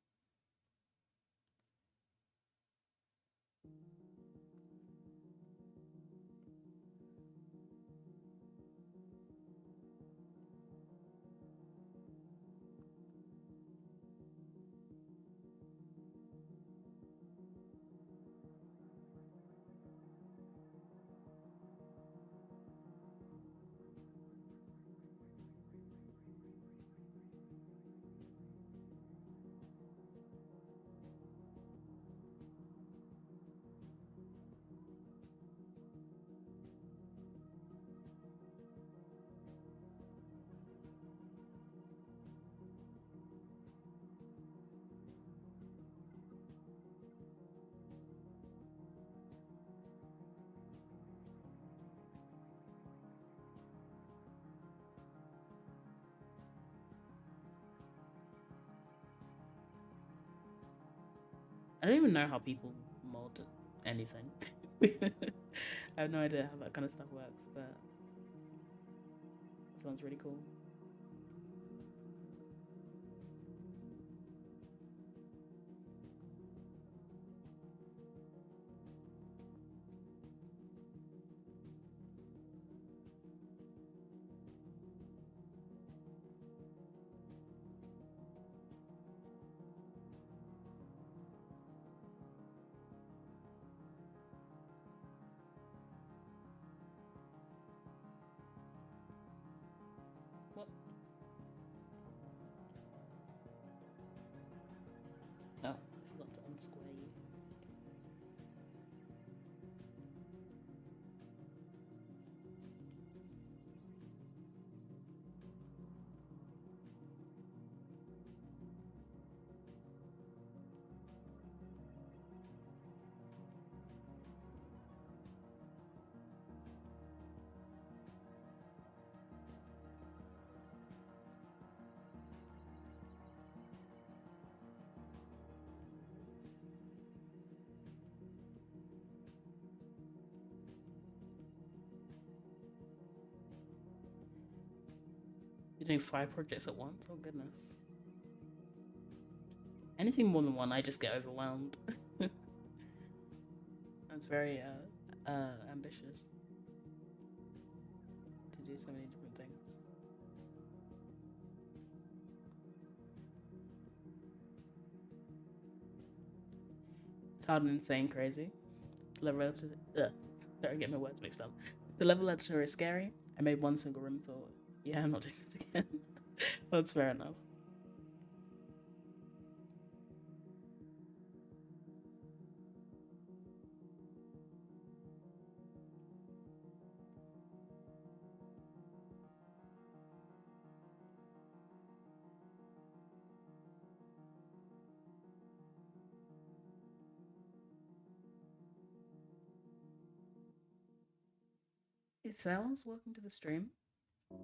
I don't even know how people mod anything. I have no idea how that kind of stuff works, but it sounds really cool. What? Oh, I forgot to unsquare you. You're doing 5 projects at once? Oh goodness. Anything more than one, I just get overwhelmed. That's very ambitious to do so many different things. It's hard and insane crazy. The level editor, sorry, I get my words mixed up. The level editor is scary. I made one single room, thought, yeah, I'm not doing this again. That's fair enough. Is Sales welcome to the stream? I'm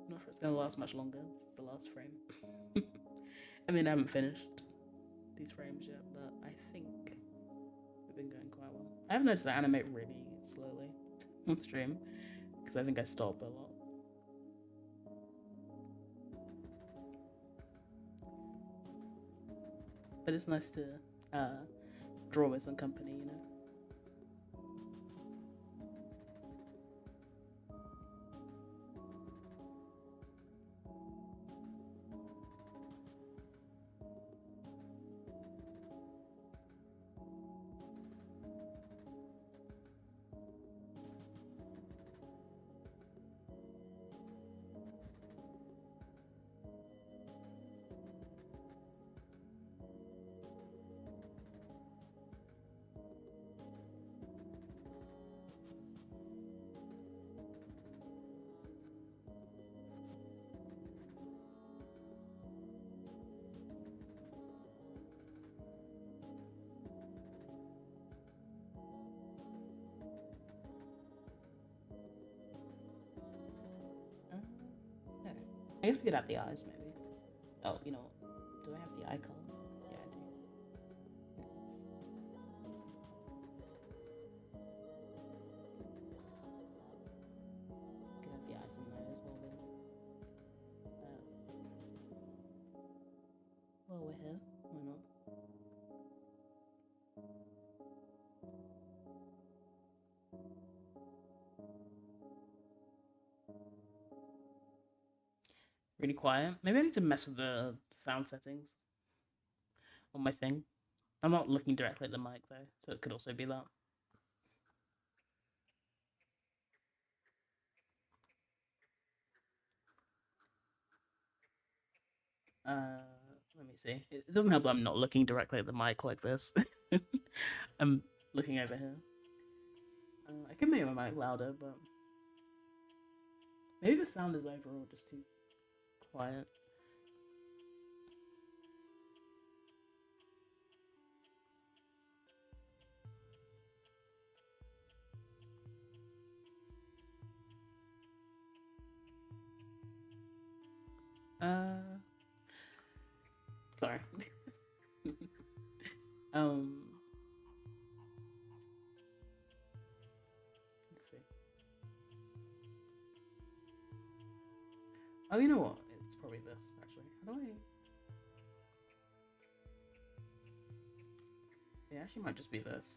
not sure it's gonna last much longer. This is the last frame. I mean, I haven't finished these frames yet, but I think we've been going quite well. I have noticed I animate really slowly on stream because I think I stop a lot. But it's nice to draw with some company, you know. No. I guess we could have the eyes, maybe. Oh, you know what? Do I have the eye color? Yeah, I do. Yes. Could have the eyes in there as well, then. While we're here, why not? Really quiet. Maybe I need to mess with the sound settings on my thing. I'm not looking directly at the mic though, so it could also be that. Let me see. It doesn't help that I'm not looking directly at the mic like this. I'm looking over here. I can make my mic louder, but maybe the sound is overall just too quiet. Uh, sorry. um, let's see. Oh, you know what? It's probably this actually. How do I? It actually might just be this.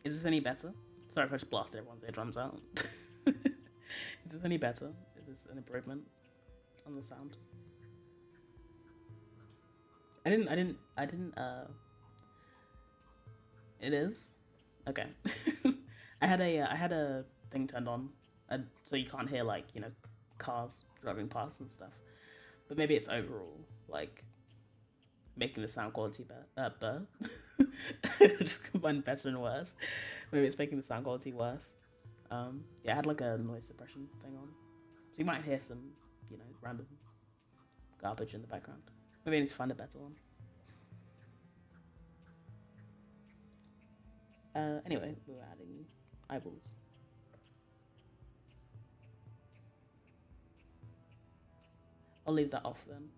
Is this any better? Sorry if I just blasted everyone's eardrums out. Is this any better? Is this an improvement on the sound? I didn't. It is? Okay. I had a thing turned on, so you can't hear, like, you know, cars driving past and stuff. But maybe it's overall, like, making the sound quality better. Just combine better and worse. Maybe it's making the sound quality worse. Yeah, I had like a noise suppression thing on, so you might hear some, you know, random garbage in the background. Maybe I need to find a better one. Anyway, we were adding eyeballs. I'll leave that off then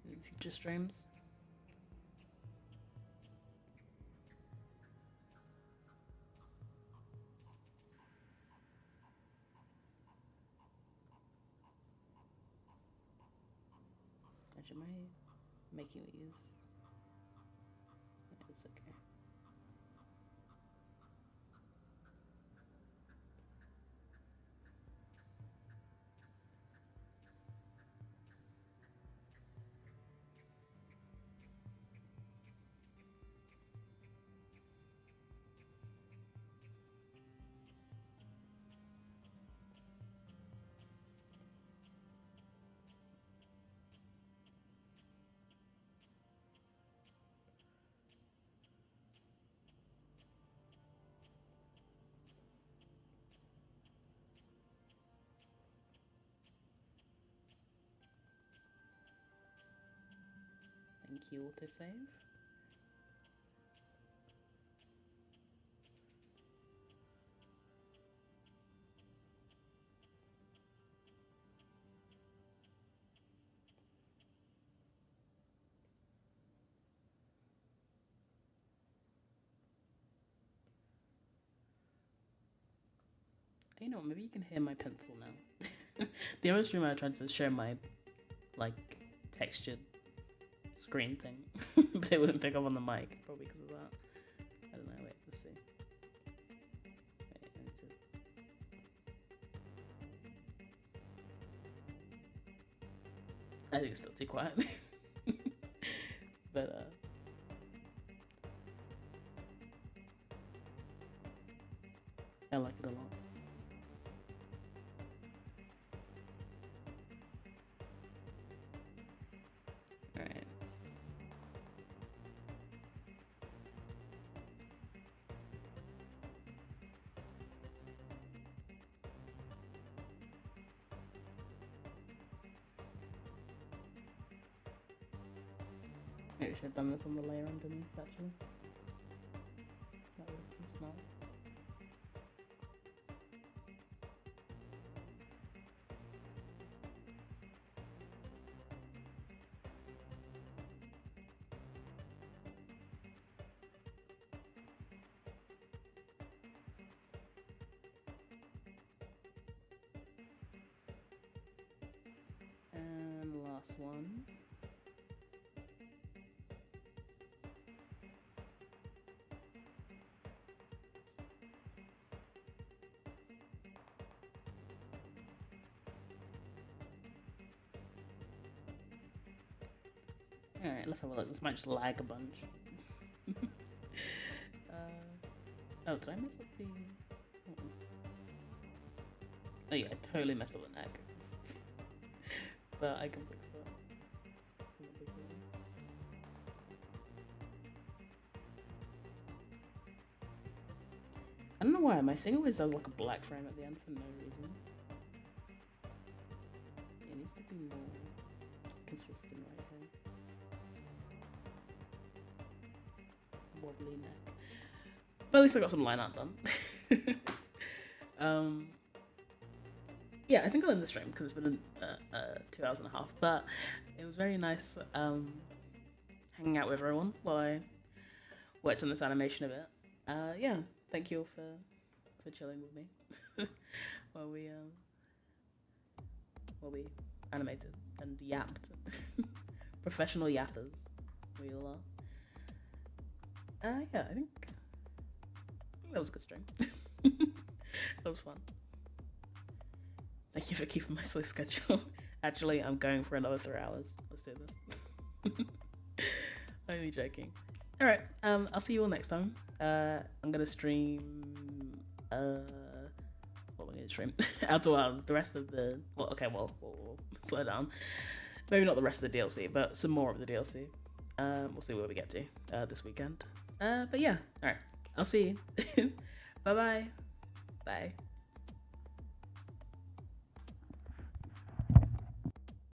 in future streams. Actually, am I making these? It's okay. Thank you, autosave. You know, maybe you can hear my pencil now. The other stream I tried to share my like textured screen thing, but it wouldn't pick up on the mic, probably because of that. I don't know. Wait, let's see. Wait, I think it's still too quiet. But I like it a lot. Alright. Maybe we should have done this on the layer underneath, actually. That would have been smart. And last one. Alright, let's have a look. This might just lag a bunch. Oh, did I mess up the... Oh yeah, I totally messed up the neck. But I can fix that. I don't know why, my thing always does like a black frame at the end for no reason. It needs to be more consistent right here. Wobbly neck. But at least I got some line art done. Yeah, I think I'll end the stream because it's been 2 hours and a half. But it was very nice hanging out with everyone while I worked on this animation a bit. Yeah, thank you all for chilling with me while we animated and yapped. Professional yappers, we all are. Yeah, I think that was a good stream. That was fun. Thank you for keeping my slow schedule. Actually, I'm going for another 3 hours. Let's do this. Only joking. Alright, I'll see you all next time. I'm gonna stream what am I gonna stream? Outdoor Hours, the rest of the we'll slow down. Maybe not the rest of the DLC, but some more of the DLC. We'll see where we get to this weekend. But yeah, alright. I'll see you. Bye-bye. Bye.